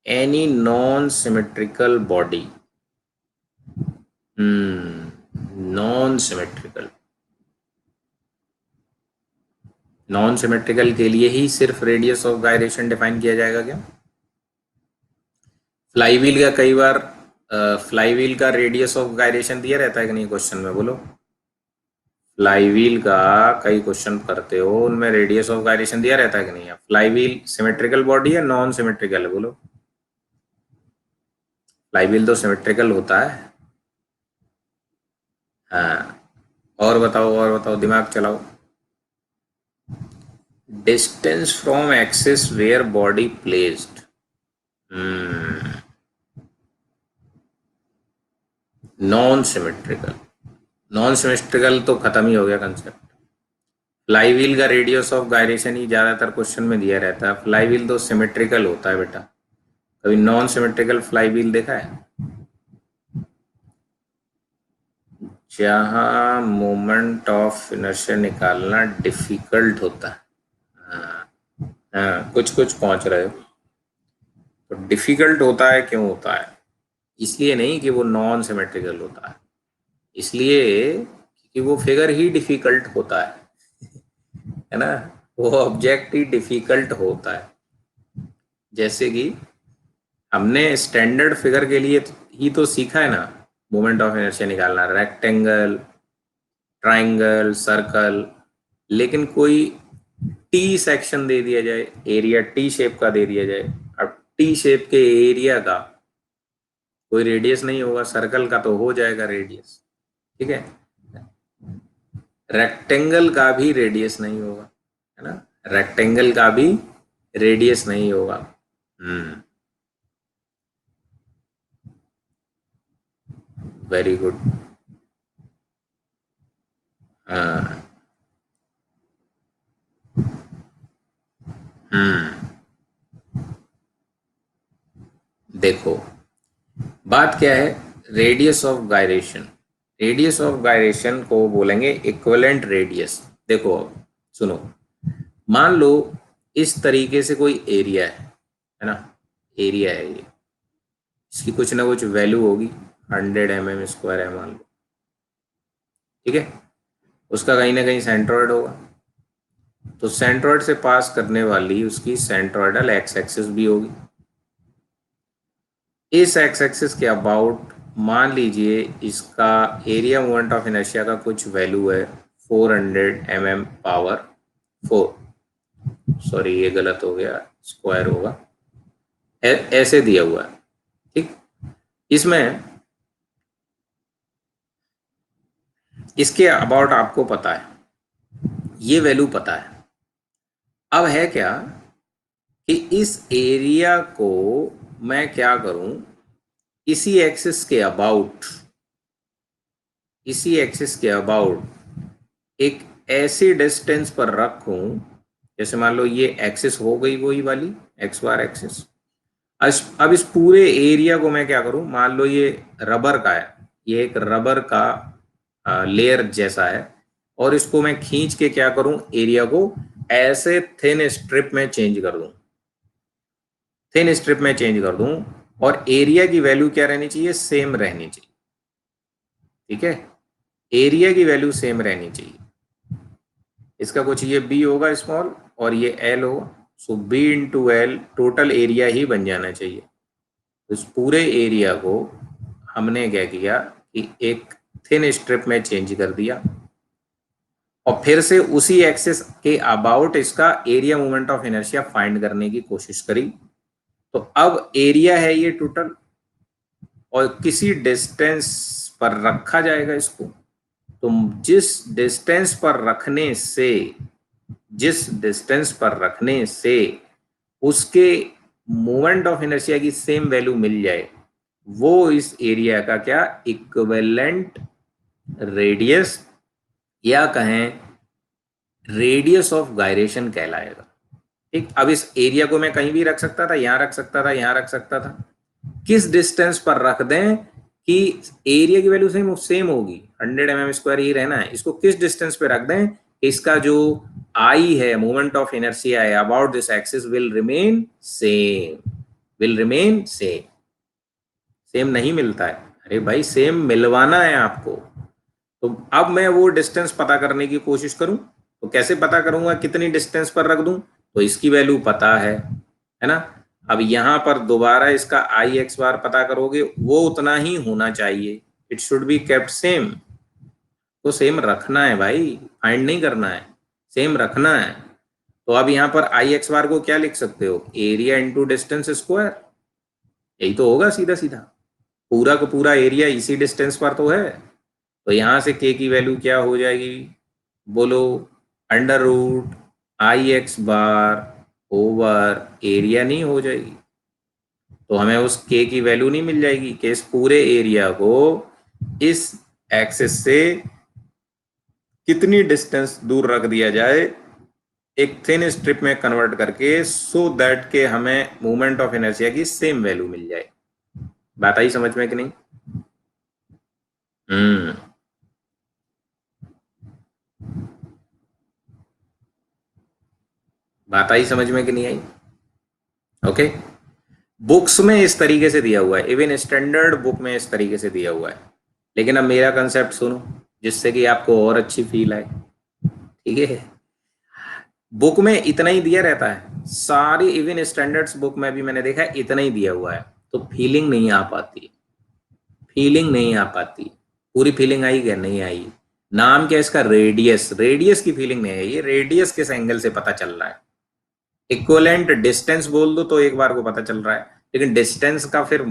S1: Any non symmetrical body, non symmetrical, non symmetrical के लिए ही सिर्फ रेडियस ऑफ गायरेशन डिफाइन किया जाएगा क्या। फ्लाईव्हील का कई बार फ्लाईव्हील का रेडियस ऑफ गायरेशन दिया रहता है कि नहीं क्वेश्चन में, बोलो। फ्लाईव्हील का कई क्वेश्चन करते हो, उनमें रेडियस ऑफ गायरेशन दिया रहता है कि नहीं? फ्लाईव्हील सिमेट्रिकल बॉडी है, नॉन सिमेट्रिकल है, बोलो। फ्लाईव्हील तो सिमेट्रिकल होता है। हाँ, और बताओ, दिमाग चलाओ। Distance from axis where body placed. Non symmetrical. Non symmetrical तो खत्म ही हो गया कंसेप्ट। फ्लाईव्हील का रेडियस ऑफ गायरेशन ही ज्यादातर क्वेश्चन में दिया रहता है। फ्लाईव्हील तो सिमेट्रिकल होता है बेटा। कभी नॉन सिमेट्रिकल फ्लाईव्हील देखा है? जहां मोमेंट ऑफ इनर्शिया निकालना डिफिकल्ट होता है। हाँ, हाँ, कुछ कुछ पहुंच रहे हो। तो डिफिकल्ट होता है, क्यों होता है? इसलिए नहीं कि वो नॉन सिमेट्रिकल होता है, इसलिए कि वो फिगर ही डिफिकल्ट होता है ना। वो ऑब्जेक्ट ही डिफिकल्ट होता है। जैसे कि हमने स्टैंडर्ड फिगर के लिए ही तो सीखा है ना, मोमेंट ऑफ इनर्शिया निकालना, रेक्टेंगल, ट्राइंगल, सर्कल। लेकिन कोई टी सेक्शन दे दिया जाए, एरिया टी शेप का दे दिया जाए, अब टी शेप के एरिया का कोई रेडियस नहीं होगा, सर्कल का तो हो जाएगा रेडियस। ठीक है, रेक्टेंगल का भी रेडियस नहीं होगा, है ना। रेक्टेंगल का भी रेडियस नहीं होगा। Very good. हाँ। हम्म देखो, बात क्या है, radius of gyration. Radius of gyration को बोलेंगे इक्विवेलेंट रेडियस। देखो अब सुनो, मान लो इस तरीके से कोई एरिया है ना, एरिया है ये, इसकी कुछ ना कुछ वैल्यू होगी, 100 mm² है मान लो। ठीक है, उसका कहीं ना कहीं सेंट्रॉयड होगा, तो सेंट्रॉयड से पास करने वाली उसकी सेंट्रॉयडल एक्स एक्सिस भी होगी। इस एक्स एक्सिस के अबाउट मान लीजिए इसका एरिया मोमेंट ऑफ इनर्शिया का कुछ वैल्यू है 400 mm⁴। सॉरी, ये गलत हो गया, स्क्वायर होगा। ऐसे दिया हुआ है। ठीक, इसमें इसके अबाउट आपको पता है, ये वैल्यू पता है। अब है क्या कि इस एरिया को मैं क्या करूं, इसी एक्सिस के अबाउट, इसी एक्सिस के अबाउट एक ऐसी डिस्टेंस पर रखूं, जैसे मान लो ये एक्सिस हो गई वही वाली एक्स बार एक्सिस। अब इस पूरे एरिया को मैं क्या करूं, मान लो ये रबर का है, ये एक रबर का लेयर जैसा है, और इसको मैं खींच के क्या करूं, एरिया को ऐसे थिन स्ट्रिप में चेंज कर दूं, थिन स्ट्रिप में चेंज कर दूं, और एरिया की वैल्यू क्या रहनी चाहिए, सेम रहनी चाहिए। ठीक है, एरिया की वैल्यू सेम रहनी चाहिए। इसका कुछ ये बी होगा स्मॉल, और ये एल होगा, so B into L total area ही बन जाना चाहिए। तो इस पूरे एरिया को हमने क्या किया कि एक थिन स्ट्रिप में चेंज कर दिया, और फिर से उसी एक्सिस के अबाउट इसका area moment of inertia find करने की कोशिश करी। तो अब एरिया है ये टोटल, और किसी डिस्टेंस पर रखा जाएगा इसको। तो जिस डिस्टेंस पर रखने से उसके मोमेंट ऑफ इनर्शिया की सेम वैल्यू मिल जाए, वो इस एरिया का क्या, इक्विवेलेंट रेडियस, या कहें रेडियस ऑफ गायरेशन कहलाएगा। ठीक, अब इस एरिया को मैं कहीं भी रख सकता था, यहां रख सकता था, यहां रख सकता था। किस डिस्टेंस पर रख दें कि एरिया की वैल्यू सेम सेम होगी, 100 mm² ही रहना है, इसको किस डिस्टेंस पे रख दें, इसका जो आई है, मोमेंट ऑफ इनर्शिया है about this axis, will remain same, will remain same. Same नहीं मिलता है, अरे भाई सेम मिलवाना है आपको। तो अब मैं वो डिस्टेंस पता करने की कोशिश करूं, तो कैसे पता करूंगा, कितनी डिस्टेंस पर रख दूं, तो इसकी वैल्यू पता है ना। अब यहां पर दोबारा इसका आई एक्स बार पता करोगे, वो उतना ही होना चाहिए, it should be kept same. तो सेम रखना है भाई, फाइंड नहीं करना है, सेम रखना है। तो अब यहाँ पर आई एक्स बार को क्या लिख सकते हो, एरिया इंटू डिस्टेंस स्क्वायर, यही तो होगा सीधा सीधा। पूरा का पूरा एरिया इसी डिस्टेंस पर तो है। तो यहां से के की वैल्यू क्या हो जाएगी, बोलो, under root I X bar over area नहीं हो जाएगी। तो हमें उस के की वैल्यू नहीं मिल जाएगी कि इस पूरे एरिया को इस एक्सिस से कितनी डिस्टेंस दूर रख दिया जाए एक थिन स्ट्रिप में कन्वर्ट करके, सो दैट के हमें मोमेंट ऑफ इनर्शिया की सेम वैल्यू मिल जाए। बात आई समझ में कि नहीं? हम्म। बात आई समझ में कि नहीं आई? ओके। बुक्स में इस तरीके से दिया हुआ है, इवन स्टैंडर्ड बुक में इस तरीके से दिया हुआ है। लेकिन अब मेरा कंसेप्ट सुनो, जिससे कि आपको और अच्छी फील आए। ठीक है, बुक में इतना ही दिया रहता है, सारी इवन स्टैंडर्ड्स बुक में भी मैंने देखा है इतना ही दिया हुआ है, तो फीलिंग नहीं आ पाती, फीलिंग नहीं आ पाती। पूरी फीलिंग आई क्या? नहीं आई। नाम क्या इसका, रेडियस, रेडियस की फीलिंग नहीं आई, ये रेडियस किस एंगल से पता चल रहा है। इक्वलेंट डिस्टेंस बोल दो तो एक बार को पता चल रहा है, लेकिन डिस्टेंस का फिर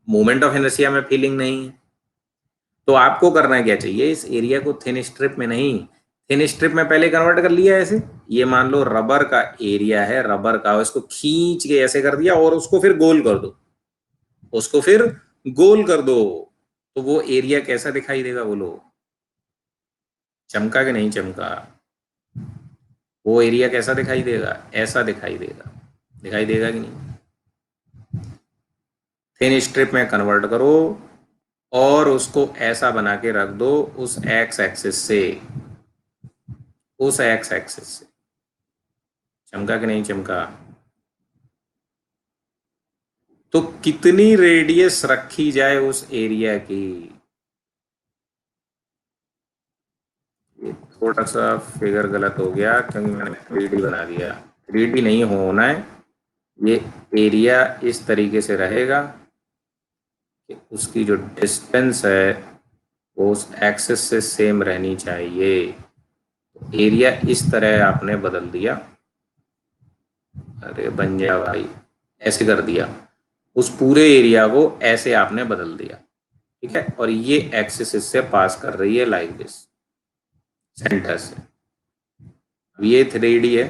S1: मोमेंट ऑफ इनर्शिया में फीलिंग नहीं है। तो आपको करना क्या चाहिए, इस एरिया को थिन स्ट्रिप में नहीं, थिन स्ट्रिप में पहले कन्वर्ट कर लिया ऐसे। ये मान लो रबर का एरिया है, रबर का, उसको खींच के ऐसे कर दिया और उसको फिर गोल कर दो, उसको फिर गोल कर दो, तो वो एरिया कैसा दिखाई देगा बोलो? चमका कि नहीं चमका? वो एरिया कैसा दिखाई देगा? ऐसा दिखाई देगा, दिखाई देगा कि नहीं? थिन स्ट्रिप में कन्वर्ट करो और उसको ऐसा बना के रख दो उस एक्स एक्सिस से, उस एक्स एक्सिस से। चमका कि नहीं चमका? तो कितनी रेडियस रखी जाए उस एरिया की? ये थोड़ा सा फिगर गलत हो गया क्योंकि मैंने 3D बना दिया, 3D नहीं होना है। ये एरिया इस तरीके से रहेगा कि उसकी जो डिस्टेंस है वो उस एक्सिस से सेम रहनी चाहिए। एरिया इस तरह आपने बदल दिया, अरे बन गया भाई, ऐसे कर दिया, उस पूरे एरिया को ऐसे आपने बदल दिया। ठीक है, और ये एक्सिस इससे पास कर रही है लाइक दिस, सेंटर से। अब ये 3D है।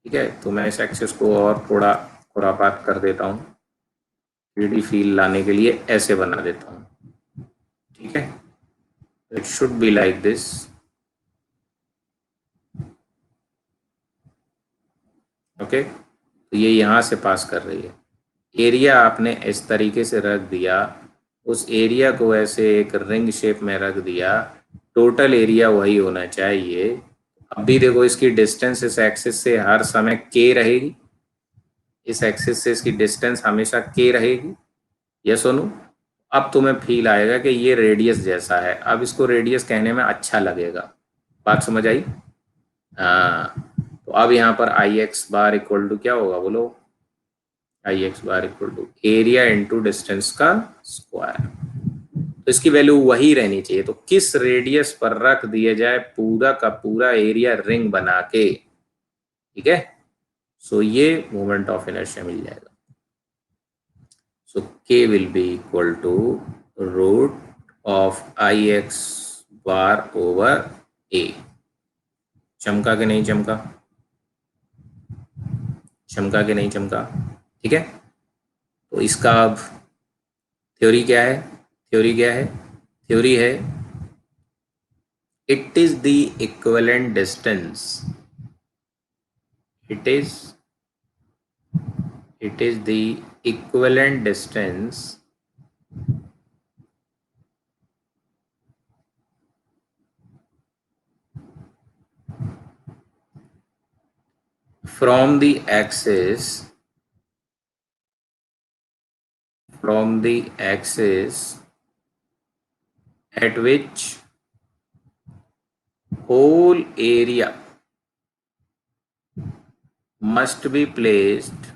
S1: ठीक है, तो मैं इस एक्सिस को और थोड़ा खुरापात कर देता हूँ, 3D फील लाने के लिए ऐसे बना देता हूँ। ठीक है, it should be like this. Okay, तो ये यहाँ से पास कर रही है। एरिया आपने इस तरीके से रख दिया, उस एरिया को ऐसे एक रिंग शेप में रख दिया, टोटल एरिया वही होना चाहिए। अब भी देखो इसकी डिस्टेंस इस एक्सिस से हर समय के रहेगी, इस एक्सिस से इसकी डिस्टेंस हमेशा के रहेगी। ये सुनो, अब तुम्हें फील आएगा कि ये रेडियस जैसा है, अब इसको रेडियस कहने में अच्छा लगेगा। बात समझ आई? हाँ। तो अब यहाँ पर I X bar equal to क्या होगा बोलो? I X bar equal to area into distance का स्क्वायर। तो इसकी वैल्यू वही रहनी चाहिए, तो किस रेडियस पर रख दिया जाए पूरा का पूरा एरिया रिंग बना के। ठीक है, सो ये मोमेंट ऑफ इनर्शिया मिल जाएगा। So K will be equal to root of I X bar over A. चमका के नहीं चमका? चमका के नहीं चमका? ठीक है, तो इसका अब थ्योरी क्या है? थ्योरी क्या है? थ्योरी है it is the equivalent distance, it is the equivalent distance from the axis, from the axis at which whole area must be placed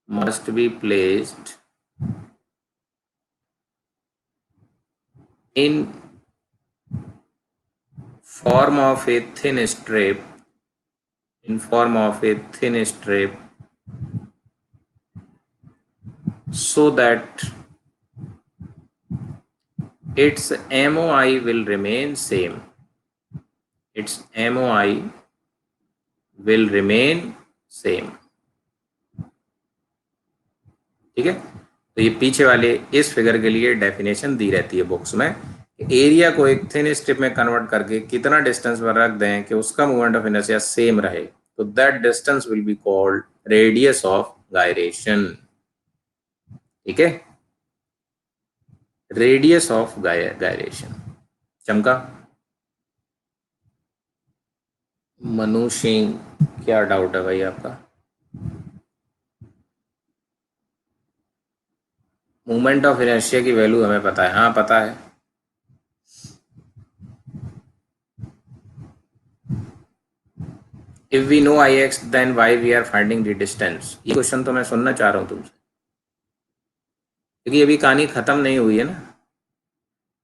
S1: must be placed in form of a thin strip, in form of a thin strip, so that its MOI will remain same. Its MOI will remain same. ठीक है, तो ये पीछे वाले इस figure के लिए definition दी रहती है बुक्स में। एरिया को एक थिन स्ट्रिप में कन्वर्ट करके कितना डिस्टेंस पर रख दें कि उसका मूवमेंट ऑफ इनर्शिया सेम रहे, तो that distance will be called radius of gyration. ठीक है, रेडियस ऑफ गायरेशन। चमका? मनु सिंह, क्या डाउट है भाई आपका? मूवमेंट ऑफ इनर्शिया की वैल्यू हमें पता है। हाँ पता है। If we know I X then why we are finding the distance. ये क्वेश्चन तो मैं सुनना चाह रहा हूँ तुमसे, क्योंकि अभी कहानी खत्म नहीं हुई है ना,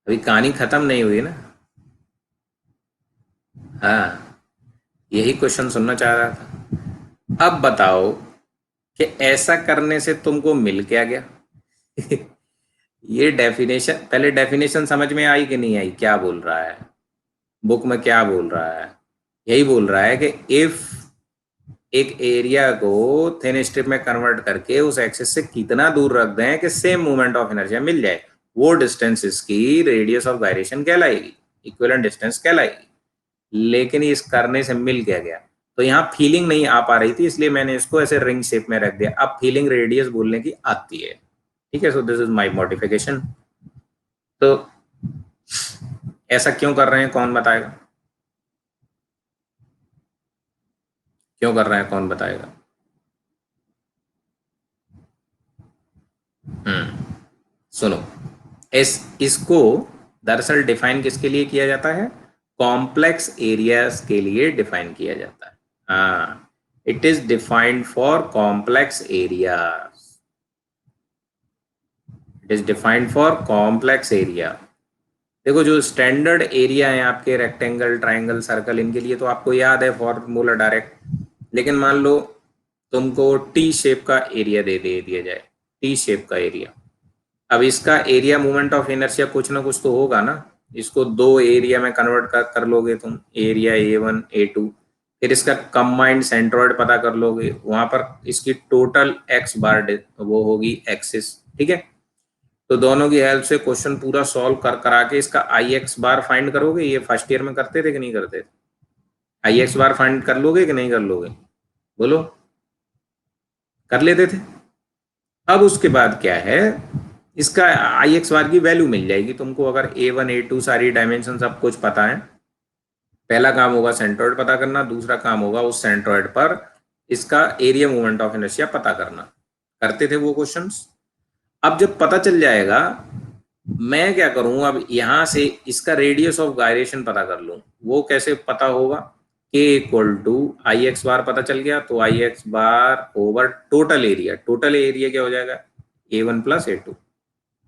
S1: अभी कहानी खत्म नहीं हुई है ना। हाँ, यही क्वेश्चन सुनना चाह रहा था। अब बताओ कि ऐसा करने से तुमको मिल क्या गया? ये डेफिनेशन, पहले डेफिनेशन समझ में आई कि नहीं आई? क्या बोल रहा है बुक में, क्या बोल रहा है? यही बोल रहा है कि इफ एक एरिया को थिन स्ट्रिप में कन्वर्ट करके उस एक्सिस से कितना दूर रख दें कि सेम मूवमेंट ऑफ एनर्जी मिल जाए, वो डिस्टेंस इसकी रेडियस ऑफ गायरेशन कहलाएगी, इक्विवेलेंट डिस्टेंस कहलाएगी। लेकिन इस करने से मिल क्या गया? तो यहाँ फीलिंग नहीं आ पा रही थी, इसलिए मैंने इसको ऐसे रिंग शेप में रख दिया। अब फीलिंग रेडियस बोलने की आती है। ठीक है, so this is my modification. तो ऐसा क्यों कर रहे हैं, कौन बताएगा? क्यों कर रहे हैं, कौन बताएगा? सुनो, इसको दरअसल डिफाइन किसके लिए किया जाता है? कॉम्प्लेक्स एरियाज के लिए डिफाइन किया जाता है। हाँ, it is defined for complex areas. It is defined for complex area. देखो, जो स्टैंडर्ड एरिया है आपके, रेक्टेंगल, ट्राइंगल, सर्कल, इनके लिए तो आपको याद है फॉर्मूला डायरेक्ट। लेकिन मान लो तुमको टी शेप का एरिया दे दिया जाए, टी शेप का एरिया। अब इसका एरिया मूवमेंट ऑफ इनर्शिया कुछ ना कुछ तो होगा ना। इसको दो एरिया में कन्वर्ट कर लोगे तुम, एरिया A1 A2, फिर इसका कंबाइंड सेंट्रोइड पता कर लोगे, वहां पर इसकी टोटल एक्स बार वो होगी एक्सिस। ठीक है, तो दोनों की हेल्प से क्वेश्चन पूरा सॉल्व करा के इसका आई एक्स बार फाइंड करोगे। ये फर्स्ट ईयर में करते थे कि नहीं करते थे? आई एक्स बार फाइंड कर लोगे कि नहीं कर लोगे? बोलो, कर लेते थे। अब उसके बाद क्या है, इसका आई एक्स बार की वैल्यू मिल जाएगी तुमको, अगर A1 A2 सारी डायमेंशन सब कुछ पता है। पहला काम होगा सेंट्रोइड पता करना, दूसरा काम होगा उस सेंट्रोइड पर इसका एरिया मूवमेंट ऑफ इनर्शिया पता करना। करते थे वो क्वेश्चंस। अब जब पता चल जाएगा, मैं क्या करूं, अब यहां से इसका रेडियस ऑफ गायरेशन पता कर लूं। वो कैसे पता होगा? K equal to I X bar पता चल गया, तो I X bar over total area. Total area क्या हो जाएगा? A1 प्लस A2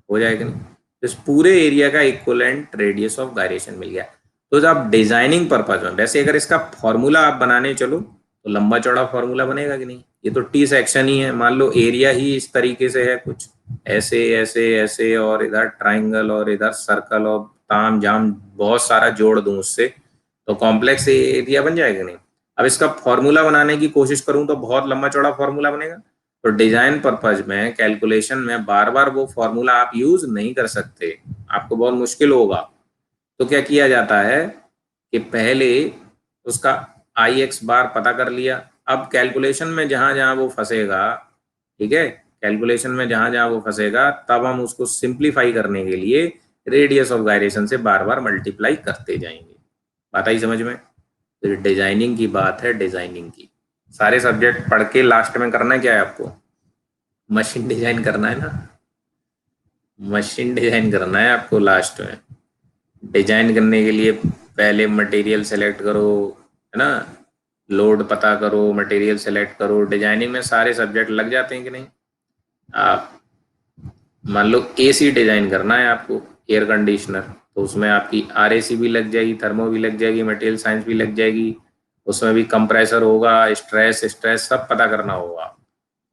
S1: हो जाएगा नहीं? तो इस पूरे एरिया का इक्वलेंट रेडियस ऑफ गायरेशन मिल गया। तो जब आप डिजाइनिंग पर्पज में, वैसे अगर इसका फॉर्मूला आप बनाने चलो तो लंबा चौड़ा फॉर्मूला बनेगा कि नहीं? ये तो टी सेक्शन ही है। मान लो एरिया ही इस तरीके से है, कुछ ऐसे ऐसे ऐसे, और इधर ट्राइंगल और इधर सर्कल, और ताम जाम बहुत सारा जोड़ दूं उससे, तो कॉम्प्लेक्स एरिया बन जाएगा नहीं? अब इसका फॉर्मूला बनाने की कोशिश करूं तो बहुत लंबा चौड़ा फॉर्मूला बनेगा। तो डिजाइन पर्पज में, कैलकुलेशन में बार बार वो फॉर्मूला आप यूज नहीं कर सकते, आपको बहुत मुश्किल होगा। तो क्या किया जाता है कि पहले उसका आई एक्स बार पता कर लिया। अब कैलकुलेशन में जहां जहां वो फंसेगा, ठीक है, कैलकुलेशन में जहां जहां वो फंसेगा, तब हम उसको सिंप्लीफाई करने के लिए रेडियस ऑफ गायरेशन से बार बार मल्टीप्लाई करते जाएंगे। बात आई समझ में? तो डिजाइनिंग की बात है, डिजाइनिंग की। सारे सब्जेक्ट पढ़ के लास्ट में करना क्या है आपको? मशीन डिजाइन करना है ना। मशीन डिजाइन करना है आपको लास्ट में। डिजाइन करने के लिए पहले मटेरियल सेलेक्ट करो, है ना, लोड पता करो, मटेरियल सेलेक्ट करो। डिजाइनिंग में सारे सब्जेक्ट लग जाते हैं कि नहीं? आप मान लो एसी डिजाइन करना है आपको, एयर कंडीशनर, तो उसमें आपकी आरएसी भी लग जाएगी, थर्मो भी लग जाएगी, मटेरियल साइंस भी लग जाएगी, उसमें भी कंप्रेसर होगा, स्ट्रेस स्ट्रेस सब पता करना होगा।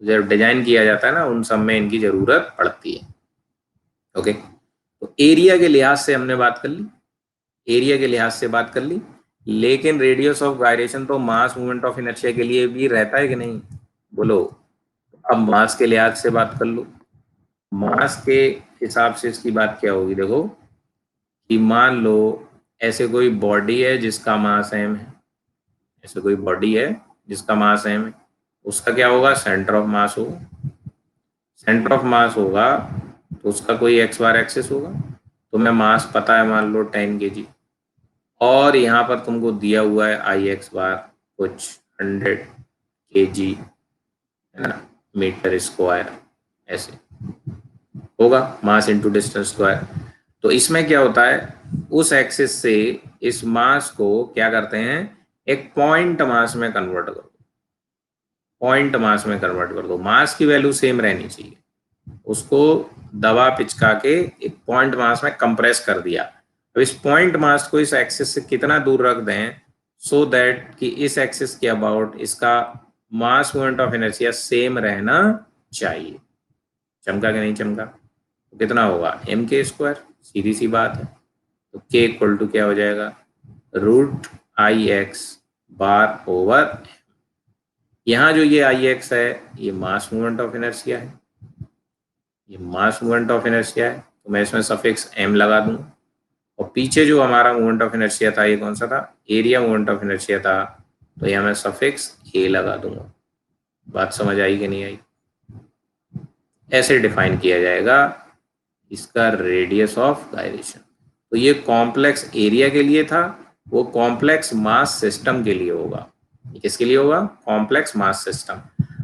S1: जब डिजाइन किया जाता है ना, उन सब में इनकी जरूरत पड़ती है। ओके, तो एरिया के लिहाज से हमने बात कर ली, एरिया के लिहाज से बात कर ली, लेकिन रेडियस ऑफ गायरेशन तो मास मूवमेंट ऑफ इनर्शिया के लिए भी रहता है कि नहीं, बोलो। अब मास के लिहाज से बात कर लो। मास के हिसाब से इसकी बात क्या होगी, देखो कि मान लो ऐसे कोई बॉडी है जिसका मास एम है, ऐसे कोई बॉडी है जिसका मास एम है, उसका क्या होगा, सेंटर ऑफ मास होगा। सेंटर ऑफ मास होगा तो उसका कोई एक्स बार एक्सिस होगा। तुम्हें मास पता है मान लो 10 kg, और यहाँ पर तुमको दिया हुआ है आई एक्स बार कुछ 100 kg, है ना, मीटर स्क्वायर, ऐसे होगा मास इंटू डिस्टेंस स्क्वायर। तो इसमें क्या होता है, उस एक्सिस से इस मास को क्या करते हैं, एक पॉइंट मास में कन्वर्ट कर दो, पॉइंट मास में कन्वर्ट कर दो। मास की वैल्यू सेम रहनी चाहिए, उसको दबा पिचका के एक पॉइंट मास में कंप्रेस कर दिया। अब इस पॉइंट मास को इस एक्सिस से कितना दूर रख दें, सो दैट कि इस एक्सिस के अबाउट इसका मास मोमेंट ऑफ इनर्शिया सेम रहना चाहिए। चमका कि नहीं चमका, तो कितना होगा, एम के स्क्वायर, सीधी सी बात है। तो के इक्वल टू क्या हो जाएगा, root I X bar over. यहाँ जो ये आई एक्स है ये मास मूवमेंट ऑफ इनर्शिया है, ये मास मूवमेंट ऑफ इनर्शिया है, तो मैं इसमें सफिक्स एम लगा दूँ। और पीछे जो हमारा मूवमेंट ऑफ इनर्शिया था ये कौन सा था, एरिया मूवमेंट ऑफ इनर्शिया था, तो यहाँ मैं सफिक्स ए लगा दूंगा। बात समझ आई कि नहीं आई, ऐसे डिफाइन किया जाएगा इसका रेडियस ऑफ गायरेशन। तो ये कॉम्प्लेक्स एरिया के लिए था, वो कॉम्प्लेक्स मास सिस्टम के लिए होगा। ये किसके लिए होगा, कॉम्प्लेक्स मास सिस्टम।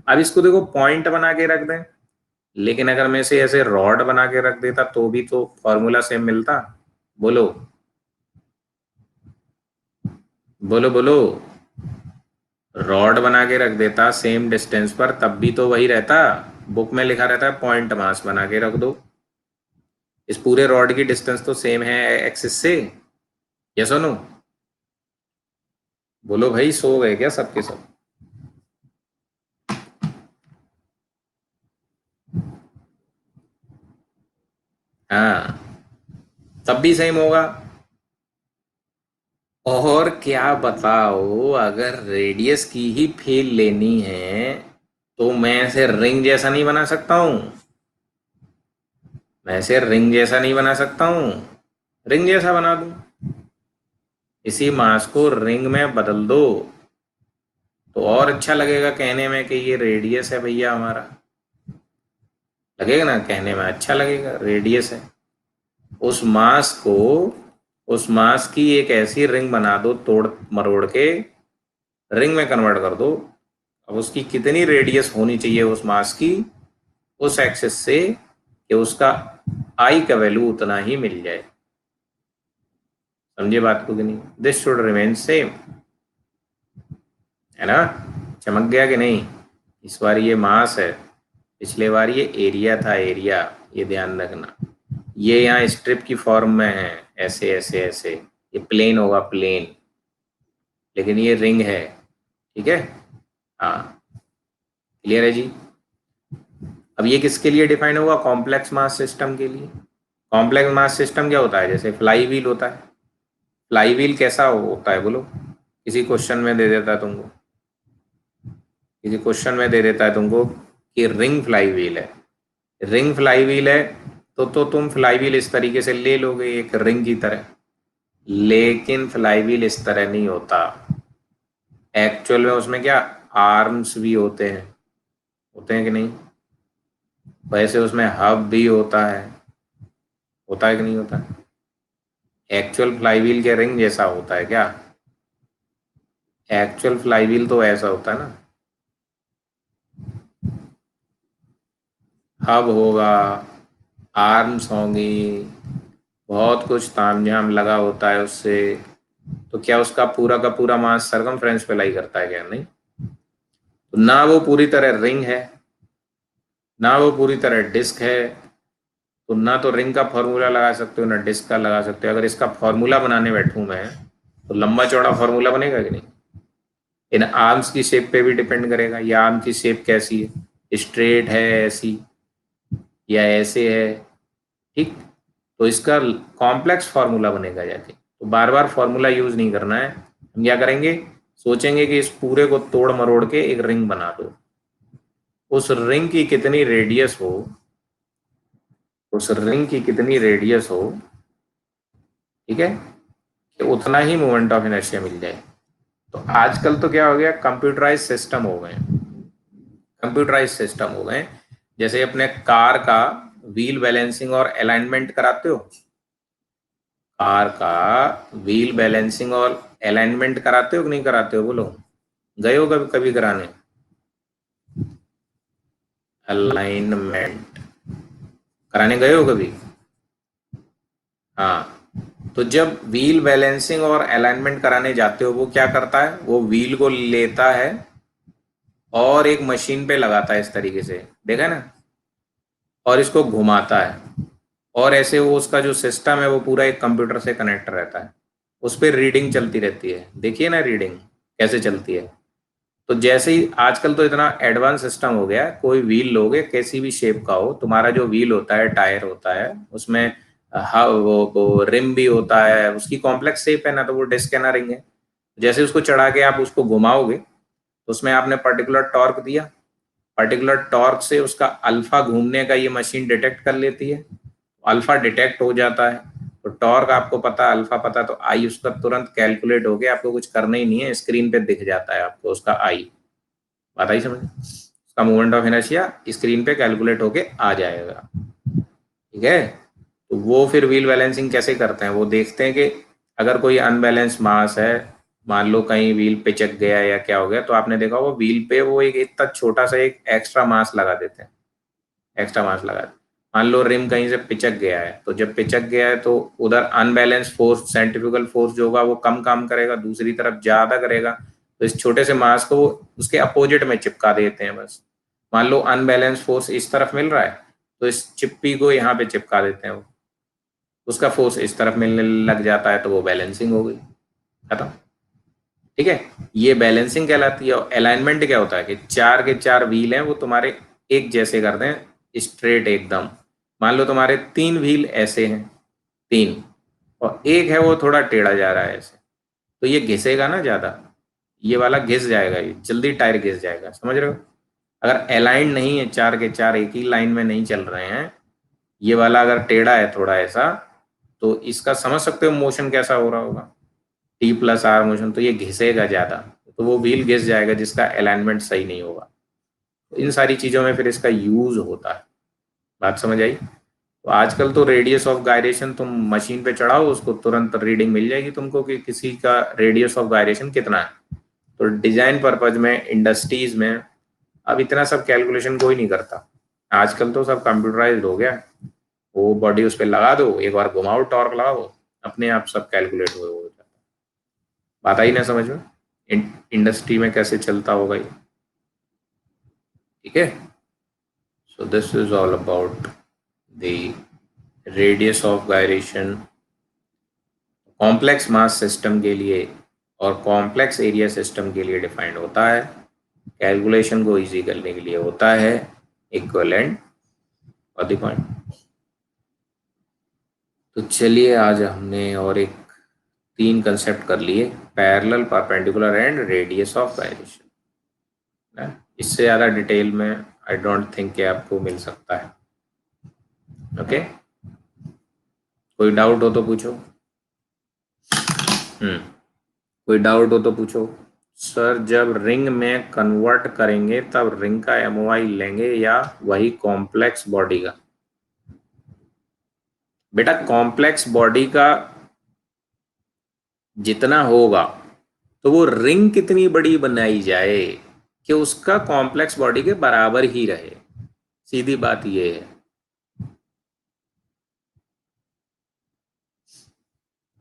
S1: अब इसको देखो पॉइंट बना के रख दें, लेकिन अगर मैं इसे ऐसे रॉड बना के रख देता तो भी तो फॉर्मूला सेम मिलता, बोलो बोलो बोलो। रॉड बना के रख देता सेम डिस्टेंस पर तब भी तो वही रहता, बुक में लिखा रहता है पॉइंट मास बना के रख दो। इस पूरे रॉड की डिस्टेंस तो सेम है एक्सिस से, यस और नो, बोलो भाई, सो गए क्या सबके सब। हाँ, तब भी सेम होगा। और क्या बताओ, अगर रेडियस की ही फील लेनी है तो मैं इसे रिंग जैसा नहीं बना सकता हूं, मैं इसे रिंग जैसा नहीं बना सकता हूं, रिंग जैसा बना दूं, इसी मास को रिंग में बदल दो, तो और अच्छा लगेगा कहने में कि ये रेडियस है भैया हमारा, लगेगा ना, कहने में अच्छा लगेगा, रेडियस है। उस मास को, उस मास की एक ऐसी रिंग बना दो, तोड़ मरोड़ के रिंग में कन्वर्ट कर दो। अब उसकी कितनी रेडियस होनी चाहिए उस मास की, उस एक्सिस से, कि उसका आई का वैल्यू उतना ही मिल जाए। समझे बात को कि नहीं, दिस शुड रिमेन सेम, है ना, चमक गया कि नहीं। इस बार ये मास है, पिछले बार ये एरिया था, एरिया, ये ध्यान रखना। ये यहाँ स्ट्रिप की फॉर्म में है, ऐसे ऐसे ऐसे, ये प्लेन होगा प्लेन, लेकिन ये रिंग है, ठीक है। हाँ, क्लियर है जी। अब ये किसके लिए डिफाइन होगा, कॉम्प्लेक्स मास सिस्टम के लिए। कॉम्प्लेक्स मास सिस्टम क्या होता है, जैसे फ्लाई व्हील होता है। फ्लाई व्हील कैसा होता है बोलो, किसी क्वेश्चन में दे देता है तुमको, किसी क्वेश्चन में दे देता है तुमको कि रिंग फ्लाई व्हील है, रिंग फ्लाई व्हील है, तो तुम फ्लाई व्हील इस तरीके से ले लोगे एक रिंग की तरह, लेकिन फ्लाई व्हील इस तरह नहीं होता। एक्चुअल में उसमें क्या, आर्म्स भी होते हैं कि नहीं, वैसे उसमें हब भी होता है कि नहीं होता। एक्चुअल फ्लाई व्हील के रिंग जैसा होता है क्या, एक्चुअल फ्लाई व्हील तो ऐसा होता है ना, हब होगा, आर्म्स होंगी, बहुत कुछ तामझाम लगा होता है उससे। तो क्या उसका पूरा का पूरा मास सरकमफ्रेंस पे लाई करता है क्या, नहीं, तो ना वो पूरी तरह रिंग है, ना वो पूरी तरह डिस्क है, तो ना तो रिंग का फॉर्मूला लगा सकते हो ना डिस्क का लगा सकते हो। अगर इसका फॉर्मूला बनाने बैठूं मैं तो लंबा चौड़ा फॉर्मूला बनेगा कि नहीं। इन आर्म्स की शेप पे भी डिपेंड करेगा, ये आर्म की शेप कैसी है, स्ट्रेट है ऐसी या ऐसे है, ठीक। तो इसका कॉम्प्लेक्स फार्मूला बनेगा जाके, तो बार बार फार्मूला यूज नहीं करना है। हम क्या करेंगे, सोचेंगे कि इस पूरे को तोड़ मरोड़ के एक रिंग बना दो। उस रिंग की कितनी रेडियस हो, उस रिंग की कितनी रेडियस हो, ठीक है, कि उतना ही मोमेंट ऑफ इनर्शिया मिल जाए। तो आजकल तो क्या हो गया, कंप्यूटराइज सिस्टम हो गए, कंप्यूटराइज सिस्टम हो गए। जैसे अपने कार का व्हील बैलेंसिंग और अलाइनमेंट कराते हो, कार का व्हील बैलेंसिंग और अलाइनमेंट कराते हो कि नहीं कराते हो, बोलो। गए हो कभी कभी कराने, अलाइनमेंट कराने गए हो कभी। हाँ, तो जब व्हील बैलेंसिंग और अलाइनमेंट कराने जाते हो, वो क्या करता है, वो व्हील को लेता है और एक मशीन पे लगाता है इस तरीके से, देखा है ना, और इसको घुमाता है, और ऐसे वो उसका जो सिस्टम है वो पूरा एक कंप्यूटर से कनेक्ट रहता है। उस पर रीडिंग चलती रहती है, देखिए ना रीडिंग कैसे चलती है। तो जैसे ही आजकल तो इतना एडवांस सिस्टम हो गया है, कोई व्हील लोगे कैसी भी शेप का हो, तुम्हारा जो व्हील होता है टायर होता है उसमें वो रिम भी होता है, उसकी कॉम्प्लेक्स शेप है ना, तो वो डिस्क है ना रिंग है। जैसे उसको चढ़ा के आप उसको घुमाओगे तो उसमें आपने पर्टिकुलर टॉर्क दिया, पर्टिकुलर टॉर्क से उसका अल्फा घूमने का ये मशीन डिटेक्ट कर लेती है, अल्फा डिटेक्ट हो जाता है। तो टॉर्क आपको पता, अल्फा पता, तो आई उसका तुरंत कैलकुलेट हो गया, आपको कुछ करना ही नहीं है, स्क्रीन पे दिख जाता है आपको उसका आई, बात आई समझ। उसका मूवमेंट ऑफ इनर्शिया स्क्रीन पे कैलकुलेट होके आ जाएगा, ठीक है। तो वो फिर व्हील बैलेंसिंग कैसे करते हैं, वो देखते हैं कि अगर कोई अनबैलेंस मास है, मान लो कहीं व्हील पिचक गया या क्या हो गया, तो आपने देखा वो व्हील पे वो एक इतना छोटा सा एक एक्स्ट्रा मास लगा देते हैं, एक्स्ट्रा मास लगा देते। मान लो रिम कहीं से पिचक गया है, तो जब पिचक गया है तो उधर अनबैलेंस फोर्स, सेंट्रीफ्यूगल फोर्स जो होगा वो कम काम करेगा, दूसरी तरफ ज्यादा करेगा। तो इस छोटे से मास को वो उसके अपोजिट में चिपका देते हैं बस। मान लो अनबैलेंस फोर्स इस तरफ मिल रहा है, तो इस चिप्पी को यहाँ पे चिपका देते हैं वो, उसका फोर्स इस तरफ मिलने लग जाता है, तो वो बैलेंसिंग हो गई, खत्म, ठीक है। ये बैलेंसिंग कहलाती है। और अलाइनमेंट क्या होता है कि चार के चार व्हील हैं वो तुम्हारे एक जैसे कर दें, स्ट्रेट एकदम। मान लो तुम्हारे तीन व्हील ऐसे हैं, तीन, और एक है वो थोड़ा टेढ़ा जा रहा है ऐसे, तो ये घिसेगा ना ज्यादा, ये वाला घिस जाएगा, ये जल्दी टायर घिस जाएगा, समझ रहे हो। अगर अलाइन नहीं है, चार के चार एक ही लाइन में नहीं चल रहे हैं, ये वाला अगर टेढ़ा है थोड़ा ऐसा, तो इसका समझ सकते हो मोशन कैसा हो रहा होगा, टी प्लस आर मोशन, तो ये घिसेगा ज्यादा, तो वो व्हील घिस जाएगा जिसका अलाइनमेंट सही नहीं होगा। तो इन सारी चीजों में फिर इसका यूज होता है, बात समझ आई। तो आजकल तो रेडियस ऑफ गायरेशन तुम मशीन पे चढ़ाओ, उसको तुरंत रीडिंग मिल जाएगी तुमको कि किसी का रेडियस ऑफ गायरेशन कितना है। तो डिजाइन पर्पज में, इंडस्ट्रीज में अब इतना सब कैलकुलेशन कोई नहीं करता, आजकल तो सब कंप्यूटराइज्ड हो गया। वो बॉडी उस पर लगा दो, एक बार घुमाओ, टॉर्क लगाओ, अपने आप सब कैलकुलेट हो जाता है। बात आई ना समझ में, इंडस्ट्री में कैसे चलता होगा ये, ठीक है। So this is all about the radius of gyration complex mass system के लिए और कॉम्प्लेक्स एरिया सिस्टम के लिए डिफाइंड होता है, कैलकुलेशन को इजी करने के लिए होता है इक्विवेलेंट ऑफ द पॉइंट। तो चलिए आज हमने और एक तीन कंसेप्ट कर लिए, parallel, perpendicular and radius of gyration. इससे ज़्यादा डिटेल में आई डोंट थिंक कि आपको मिल सकता है, ओके। कोई डाउट हो तो पूछो। हम्म, कोई डाउट हो तो पूछो। सर जब रिंग में कन्वर्ट करेंगे तब रिंग का एमओआई लेंगे या वही कॉम्प्लेक्स बॉडी का। बेटा कॉम्प्लेक्स बॉडी का जितना होगा, तो वो रिंग कितनी बड़ी बनाई जाए कि उसका कॉम्प्लेक्स बॉडी के बराबर ही रहे, सीधी बात ये है।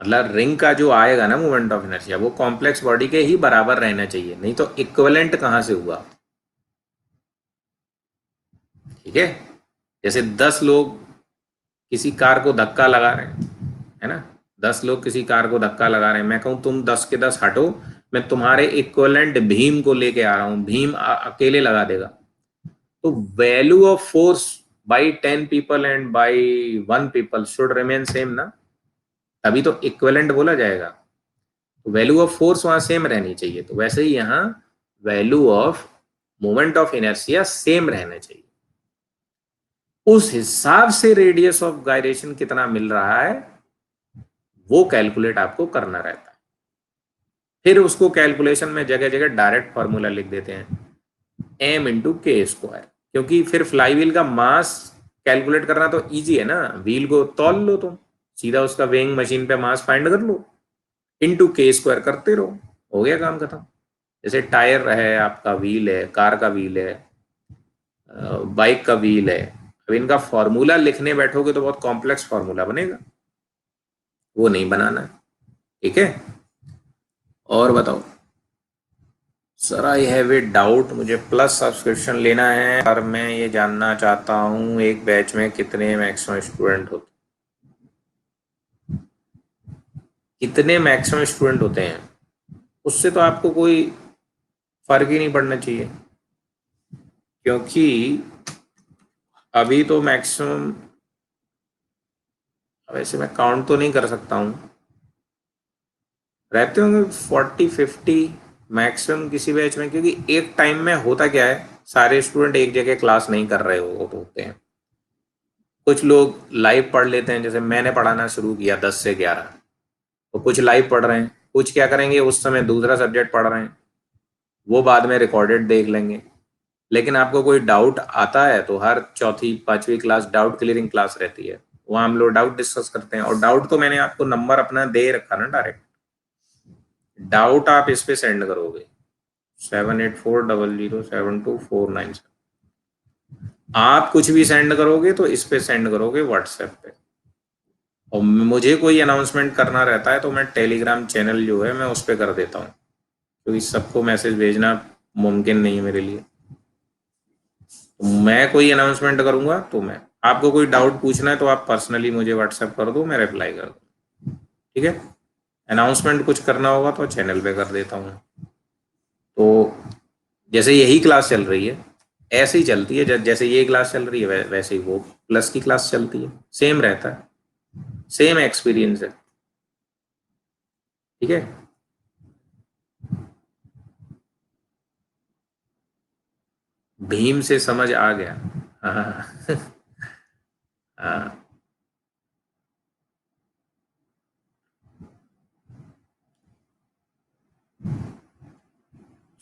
S1: मतलब रिंग का जो आएगा ना मोमेंट ऑफ इनर्शिया, वो कॉम्प्लेक्स बॉडी के ही बराबर रहना चाहिए, नहीं तो इक्विवेलेंट कहां से हुआ, ठीक है। जैसे 10 लोग किसी कार को धक्का लगा रहे हैं, है ना, 10 लोग किसी कार को धक्का लगा रहे हैं, मैं कहूं तुम 10 के 10 हटो, मैं तुम्हारे इक्वलेंट भीम को लेके आ रहा हूं, भीम अकेले लगा देगा। तो value of force by 10 people and by 1 people should remain same ना, तभी तो इक्वलेंट बोला जाएगा। तो वैल्यू ऑफ फोर्स वहां सेम रहनी चाहिए, तो वैसे ही यहाँ value of moment of inertia same रहना चाहिए। उस हिसाब से रेडियस ऑफ गायरेशन कितना मिल रहा है वो कैलकुलेट आपको करना रहता है। फिर उसको कैलकुलेशन में जगह जगह डायरेक्ट फॉर्मूला लिख देते हैं, m×k², क्योंकि फिर फ्लाईव्हील का मास कैलकुलेट करना तो इजी है ना, व्हील को तौल लो तुम, सीधा उसका वेइंग मशीन पे मास फाइंड कर लो, ×k² करते रहो, हो गया काम खत्म। जैसे टायर है, आपका व्हील है, कार का व्हील है, बाइक का व्हील है, अब इनका फॉर्मूला लिखने बैठोगे तो बहुत कॉम्प्लेक्स फॉर्मूला बनेगा, वो नहीं बनाना है। ठीक है, और बताओ। Sir I have a doubt, मुझे प्लस सब्सक्रिप्शन लेना है और मैं ये जानना चाहता हूँ एक बैच में कितने मैक्सिमम स्टूडेंट होते, कितने मैक्सिमम स्टूडेंट होते हैं, उससे तो आपको कोई फर्क ही नहीं पड़ना चाहिए, क्योंकि अभी तो मैक्सिमम, वैसे मैं काउंट तो नहीं कर सकता हूँ, रहते होंगे 40-50 मैक्सिमम किसी बैच में, क्योंकि एक टाइम में होता क्या है, सारे स्टूडेंट एक जगह क्लास नहीं कर रहे हो तो होते हैं, कुछ लोग लाइव पढ़ लेते हैं, जैसे मैंने पढ़ाना शुरू किया 10 से 11, तो कुछ लाइव पढ़ रहे हैं, कुछ क्या करेंगे उस समय दूसरा सब्जेक्ट पढ़ रहे हैं, वो बाद में रिकॉर्डेड देख लेंगे। लेकिन आपको कोई डाउट आता है तो हर चौथी पांचवी क्लास डाउट क्लियरिंग क्लास रहती है, वहाँ हम लोग डाउट डिस्कस करते हैं, और डाउट तो मैंने आपको नंबर अपना दे रखा ना डायरेक्ट, डाउट आप इस पे सेंड करोगे 7840072497, आप कुछ भी सेंड करोगे तो इस पे सेंड करोगे व्हाट्सएप पे, और मुझे कोई अनाउंसमेंट करना रहता है तो मैं टेलीग्राम चैनल जो है मैं उस पर कर देता हूँ, क्योंकि सबको मैसेज भेजना मुमकिन नहीं है मेरे लिए, तो मैं कोई अनाउंसमेंट करूंगा तो मैं, आपको कोई डाउट पूछना है तो आप पर्सनली मुझे व्हाट्सएप कर दो, मैं रिप्लाई कर दूँ। ठीक है, अनाउंसमेंट कुछ करना होगा तो चैनल पे कर देता हूँ। तो जैसे यही क्लास चल रही है ऐसे ही चलती है, जैसे ये क्लास चल रही है वैसे ही वो प्लस की क्लास चलती है, सेम रहता है, सेम एक्सपीरियंस है। ठीक है, भीम से समझ आ गया। हाँ हाँ।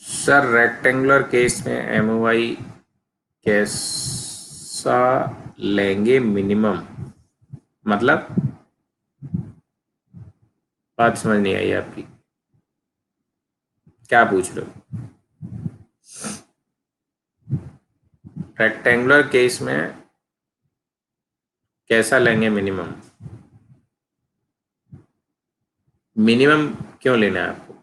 S1: सर रेक्टेंगुलर केस में एमओवाई कैसा लेंगे मिनिमम, मतलब बात समझ नहीं आई आपकी, क्या पूछ रहे हो। रेक्टेंगुलर केस में कैसा लेंगे मिनिमम, मिनिमम क्यों लेना है आपको,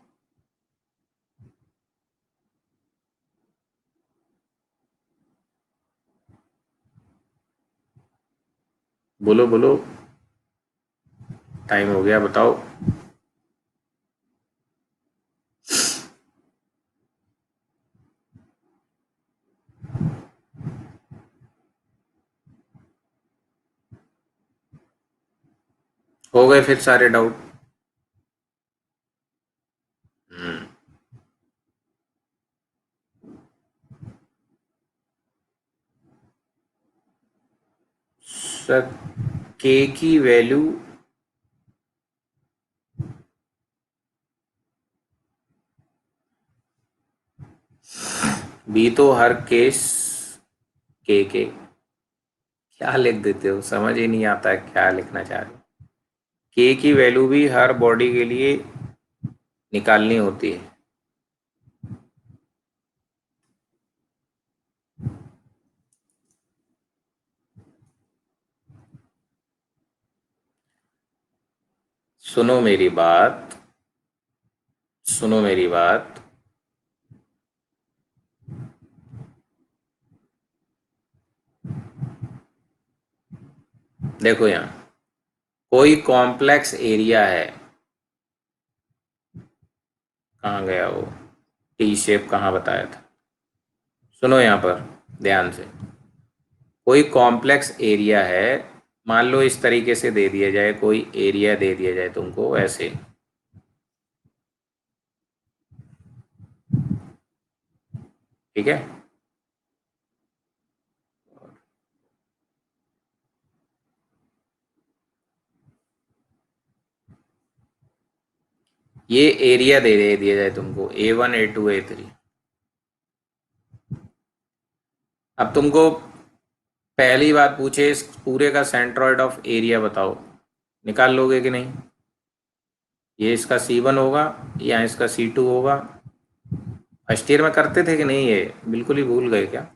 S1: बोलो बोलो, टाइम हो गया, बताओ। हो गए फिर सारे डाउट। हम्म, सर के की वैल्यू, भी तो हर केस के क्या लिख देते हो, समझ ही नहीं आता है क्या लिखना चाह रहे हो, के की वैल्यू भी हर बॉडी के लिए निकालनी होती है। सुनो मेरी बात, सुनो मेरी बात, देखो यहाँ कोई कॉम्प्लेक्स एरिया है, कहाँ गया वो टी शेप, कहाँ बताया था? सुनो यहाँ पर ध्यान से, कोई कॉम्प्लेक्स एरिया है, मान लो इस तरीके से दे दिया जाए, कोई एरिया दे दिया जाए तुमको ऐसे, ठीक है? ये एरिया दे दिया जाए तुमको A1 A2 A3। अब तुमको पहली बात पूछे इस पूरे का सेंट्रॉइड ऑफ एरिया बताओ, निकाल लोगे कि नहीं? ये इसका C1 होगा या इसका C2 होगा? फर्स्ट ईयर में करते थे कि नहीं? ये बिल्कुल ही भूल गए क्या?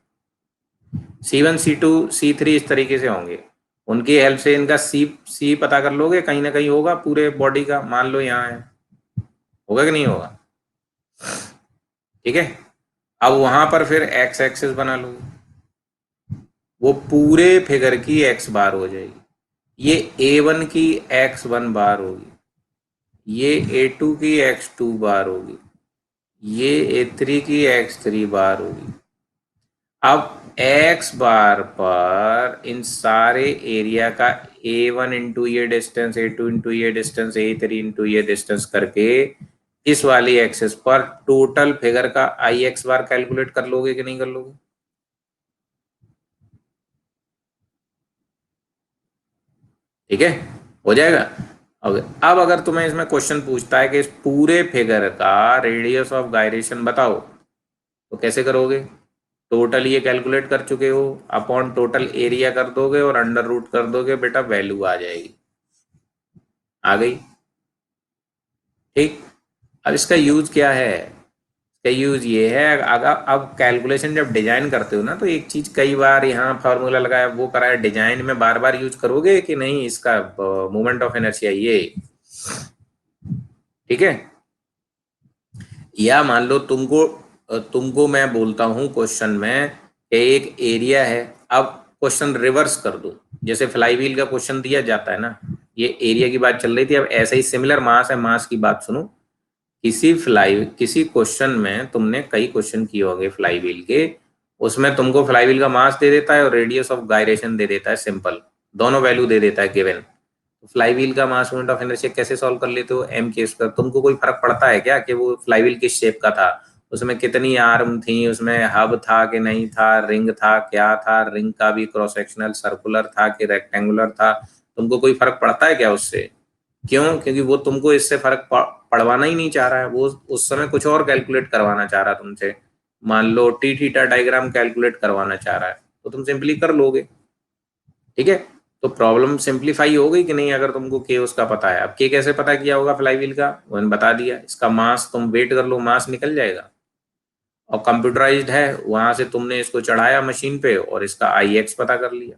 S1: C1 C2 C3 इस तरीके से होंगे, उनकी हेल्प से इनका सी पता कर लोगे, कहीं ना कहीं होगा पूरे बॉडी का, मान लो यहाँ है, होगा कि नहीं होगा? ठीक है, अब वहां पर फिर एक्स एक्सिस बना लो, वो पूरे फिगर की एक्स बार हो जाएगी, ये A1 की x1 बार होगी, ये A2 की x2 बार होगी, ये A3 की x3 बार होगी। अब एक्स बार पर इन सारे एरिया का A1 इंटू ये डिस्टेंस, A2 इंटू ये डिस्टेंस, A3 इंटू ये डिस्टेंस करके इस वाली एक्सेस पर टोटल फिगर का आई एक्स बार कैलकुलेट कर लोगे कि नहीं कर लोगे? ठीक है, हो जाएगा। अब अगर तुम्हें इसमें क्वेश्चन पूछता है कि इस पूरे फिगर का रेडियस ऑफ गायरेशन बताओ, तो कैसे करोगे? टोटल ये कैलकुलेट कर चुके हो, अपॉन टोटल एरिया कर दोगे और अंडर रूट कर दोगे, बेटा वैल्यू आ जाएगी, आ गई। ठीक, अब इसका यूज क्या है? इसका यूज ये है, अगर अब कैलकुलेशन जब डिजाइन करते हो ना, तो एक चीज कई बार यहाँ फार्मूला लगाया वो कराया, डिजाइन में बार बार यूज करोगे कि नहीं इसका मोमेंट ऑफ इनर्शिया ये, ठीक है? या मान लो तुमको मैं बोलता हूँ क्वेश्चन में कि एक एरिया है, अब क्वेश्चन रिवर्स कर दो, जैसे फ्लाईव्हील का क्वेश्चन दिया जाता है ना, ये एरिया की बात चल रही थी, अब ऐसे ही सिमिलर मास है, मास की बात सुनो। किसी क्वेश्चन में तुमने कई क्वेश्चन किए होंगे फ्लाईव्हील के, उसमें तुमको फ्लाईव्हील का मास दे देता है और रेडियस ऑफ गायरेशन दे देता है, सिंपल दोनों वैल्यू दे देता है गिवन। फ्लाईव्हील का मास मोमेंट ऑफ इनर्शिया कैसे सॉल्व कर लेते हो? एम के स्क्वायर। तुमको कोई फर्क पड़ता है क्या कि वो फ्लाईव्हील किस शेप का था, उसमें कितनी आर्म थी, उसमें हब था कि नहीं था, रिंग था क्या था, रिंग का भी क्रॉस सेक्शनल सर्कुलर था कि रेक्टेंगुलर था? तुमको कोई फर्क पड़ता है क्या उससे? क्यों? क्योंकि वो तुमको इससे फर्क पड़वाना ही नहीं चाह रहा है, वो उस समय कुछ और कैलकुलेट करवाना चाह रहा है तुमसे, मान लो टी थीटा डायग्राम कैलकुलेट करवाना चाह रहा है, तो तुम सिंपली कर लोगे। ठीक है, तो प्रॉब्लम सिंप्लीफाई हो गई कि नहीं? अगर तुमको के उसका पता है, अब के कैसे पता किया होगा फ्लाईव्हील का, मैंने बता दिया, इसका मास तुम वेट कर लो, मास निकल जाएगा, और कंप्यूटराइज्ड है, वहां से तुमने इसको चढ़ाया मशीन पे और इसका आई एक्स पता कर लिया,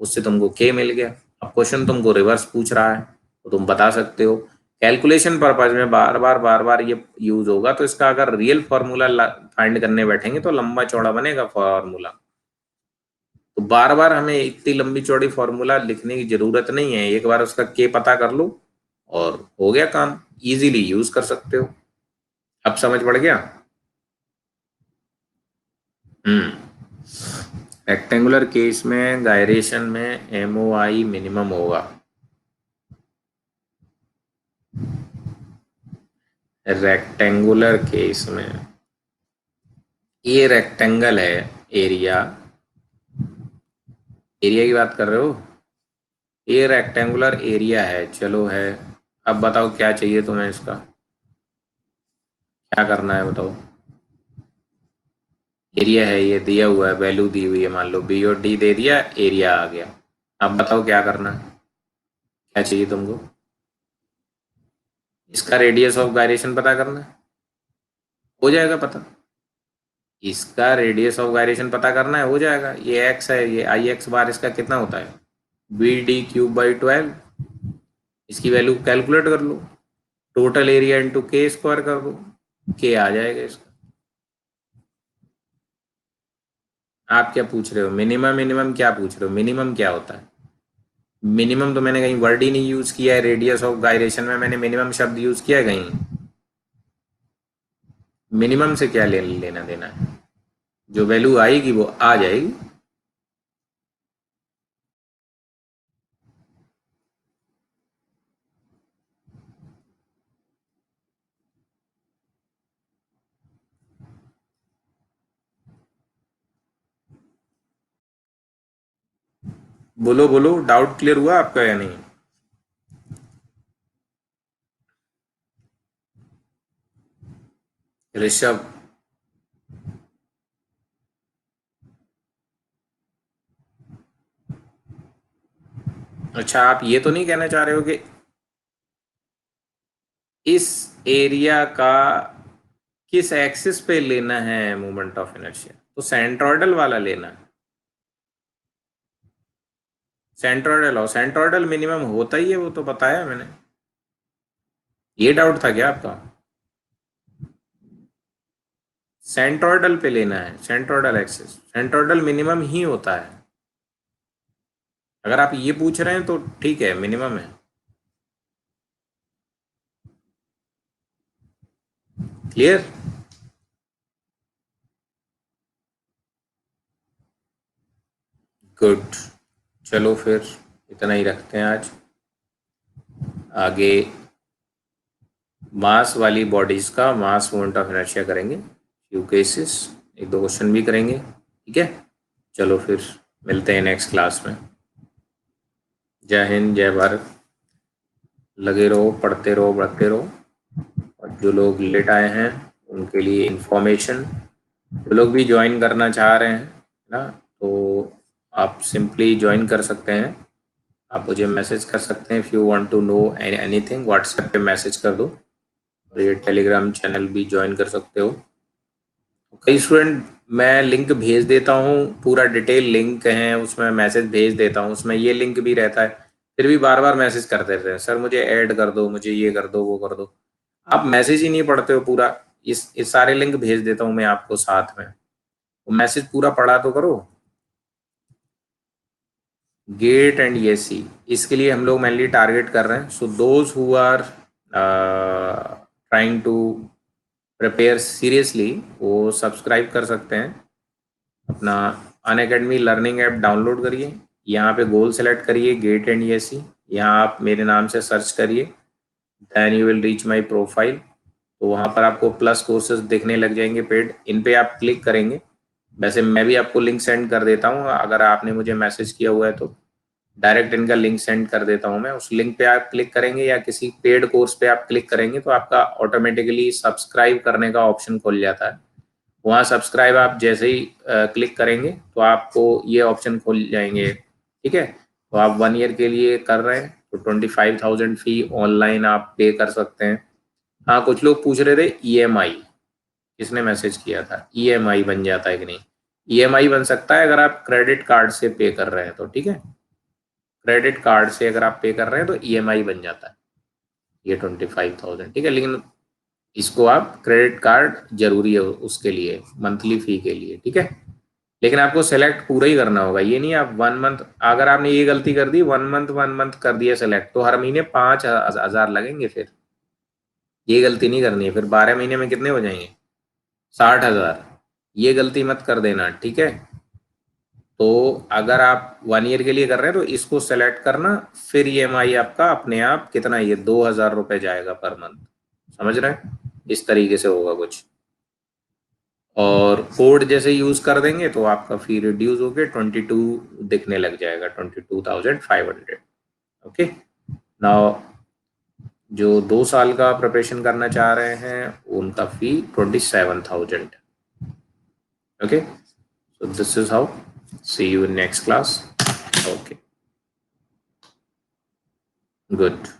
S1: उससे तुमको के मिल गया। अब क्वेश्चन तुमको रिवर्स पूछ रहा है, तो तुम बता सकते हो। कैलकुलेशन पर्पज में बार बार ये यूज होगा, तो इसका अगर रियल फॉर्मूला फाइंड करने बैठेंगे तो लंबा चौड़ा बनेगा फॉर्मूला, तो बार बार हमें इतनी लंबी चौड़ी फॉर्मूला लिखने की जरूरत नहीं है, एक बार उसका के पता कर लो और हो गया काम, इजीली यूज कर सकते हो। अब समझ पड़ गया? हम्म, रेक्टेंगुलर केस में गायरेशन में एमओआई मिनिमम होगा। रेक्टेंगुलर केस में ये रेक्टेंगल है, एरिया, एरिया की बात कर रहे हो, ये रेक्टेंगुलर एरिया है, चलो है। अब बताओ क्या चाहिए तुम्हें इसका, क्या करना है बताओ? एरिया है, ये दिया हुआ है, वैल्यू दी हुई है, मान लो बी और डी दे दिया, एरिया आ गया। अब बताओ क्या करना है, क्या चाहिए तुमको? इसका रेडियस ऑफ गायरेशन पता करना है, हो जाएगा पता। इसका रेडियस ऑफ गायरेशन पता करना है, हो जाएगा, ये एक्स है, ये आई एक्स बार इसका कितना होता है, BD³/12, इसकी वैल्यू कैलकुलेट कर लो, टोटल एरिया इंटू के स्क्वायर कर दो, के आ जाएगा इसका। आप क्या पूछ रहे हो? मिनिमम मिनिमम क्या पूछ रहे हो? मिनिमम क्या होता है? मिनिमम तो मैंने कहीं वर्ड ही नहीं यूज किया है। रेडियस ऑफ गायरेशन में मैंने मिनिमम शब्द यूज किया है कहीं? मिनिमम से क्या लेना देना है? जो वैल्यू आएगी वो आ जाएगी। बोलो बोलो, डाउट क्लियर हुआ आपका या नहीं? ऋषभ। अच्छा, आप ये तो नहीं कहना चाह रहे हो कि इस एरिया का किस एक्सिस पे लेना है मोमेंट ऑफ इनर्शिया? तो सेंट्रोइडल वाला लेना है। सेंट्रोइडल, और सेंट्रोइडल मिनिमम होता ही है, वो तो बताया मैंने। ये डाउट था क्या आपका? सेंट्रोइडल पे लेना है, सेंट्रोइडल एक्सिस। सेंट्रोइडल मिनिमम ही होता है। अगर आप ये पूछ रहे हैं तो ठीक है, मिनिमम है। क्लियर? गुड। चलो फिर इतना ही रखते हैं आज। आगे मास वाली बॉडीज का मास मोमेंट ऑफ इनर्शिया करेंगे, फ्यू केसेस, एक दो क्वेश्चन भी करेंगे। ठीक है, चलो फिर मिलते हैं नेक्स्ट क्लास में। जय हिंद, जय भारत। लगे रहो, पढ़ते रहो, बढ़ते रहो। और जो लोग लेट आए हैं उनके लिए इंफॉर्मेशन, जो लोग भी ज्वाइन करना चाह रहे हैं ना, तो आप सिंपली ज्वाइन कर सकते हैं। आप मुझे मैसेज कर सकते हैं, if you want to know anything WhatsApp पे मैसेज कर दो। और ये टेलीग्राम चैनल भी ज्वाइन कर सकते हो। कई स्टूडेंट, मैं लिंक भेज देता हूँ, पूरा डिटेल लिंक है उसमें, मैसेज भेज देता हूँ, उसमें ये लिंक भी रहता है, फिर भी बार बार मैसेज करते रहते हैं, सर मुझे ऐड कर दो, मुझे ये कर दो, वो कर दो। आप मैसेज ही नहीं पढ़ते हो पूरा। इस सारे लिंक भेज देता हूँ मैं आपको साथ में, मैसेज पूरा पढ़ा तो करो। गेट एंड ईएससी, इसके लिए हम लोग मेनली टारगेट कर रहे हैं। So those who are trying to prepare seriously, वो सब्सक्राइब कर सकते हैं। अपना अनअकैडमी लर्निंग ऐप डाउनलोड करिए, यहाँ पे गोल सेलेक्ट करिए गेट एंड ईएससी, यहाँ आप मेरे नाम से सर्च करिए, then you will reach my profile. तो वहाँ पर आपको प्लस कोर्सेज दिखने लग जाएंगे पेड, इन पे आप क्लिक करेंगे। वैसे मैं भी आपको लिंक सेंड कर देता हूँ, अगर आपने मुझे मैसेज किया हुआ है तो डायरेक्ट इनका लिंक सेंड कर देता हूँ मैं। उस लिंक पे आप क्लिक करेंगे या किसी पेड कोर्स पे आप क्लिक करेंगे तो आपका ऑटोमेटिकली सब्सक्राइब करने का ऑप्शन खुल जाता है। वहाँ सब्सक्राइब आप जैसे ही क्लिक करेंगे तो आपको ये ऑप्शन खुल जाएंगे। ठीक है, तो आप 1 ईयर के लिए कर रहे हैं तो 25,000 फी ऑनलाइन आप पे कर सकते हैं। हाँ, कुछ लोग पूछ रहे थे ईएमआई, किसने मैसेज किया था, ईएमआई बन जाता है कि नहीं? ईएमआई बन सकता है अगर आप क्रेडिट कार्ड से पे कर रहे हैं तो। ठीक है, क्रेडिट कार्ड से अगर आप पे कर रहे हैं तो ईएमआई बन जाता है ये 25,000। ठीक है, लेकिन इसको आप क्रेडिट कार्ड जरूरी है उसके लिए, मंथली फी के लिए। ठीक है, लेकिन आपको सेलेक्ट पूरा ही करना होगा, ये नहीं आप 1 मंथ, अगर आपने ये गलती कर दी 1 मंथ कर दिया सेलेक्ट तो हर महीने 5,000 लगेंगे। फिर ये गलती नहीं करनी है, फिर 12 महीने में कितने हो जाएंगे? 60,000। ये गलती मत कर देना। ठीक है, तो अगर आप 1 ईयर के लिए कर रहे हैं तो इसको सेलेक्ट करना, फिर ईएमआई आपका अपने आप कितना, ये 2,000 रुपये जाएगा पर मंथ। समझ रहे हैं? इस तरीके से होगा कुछ। और कोड जैसे यूज कर देंगे तो आपका फी रिड्यूस होके 22 दिखने लग जाएगा, 22,500। ओके, नाउ जो 2 साल का प्रिपरेशन करना चाह रहे हैं उनका फी 27,000। Okay, so this is how. See you in next class. Okay, good.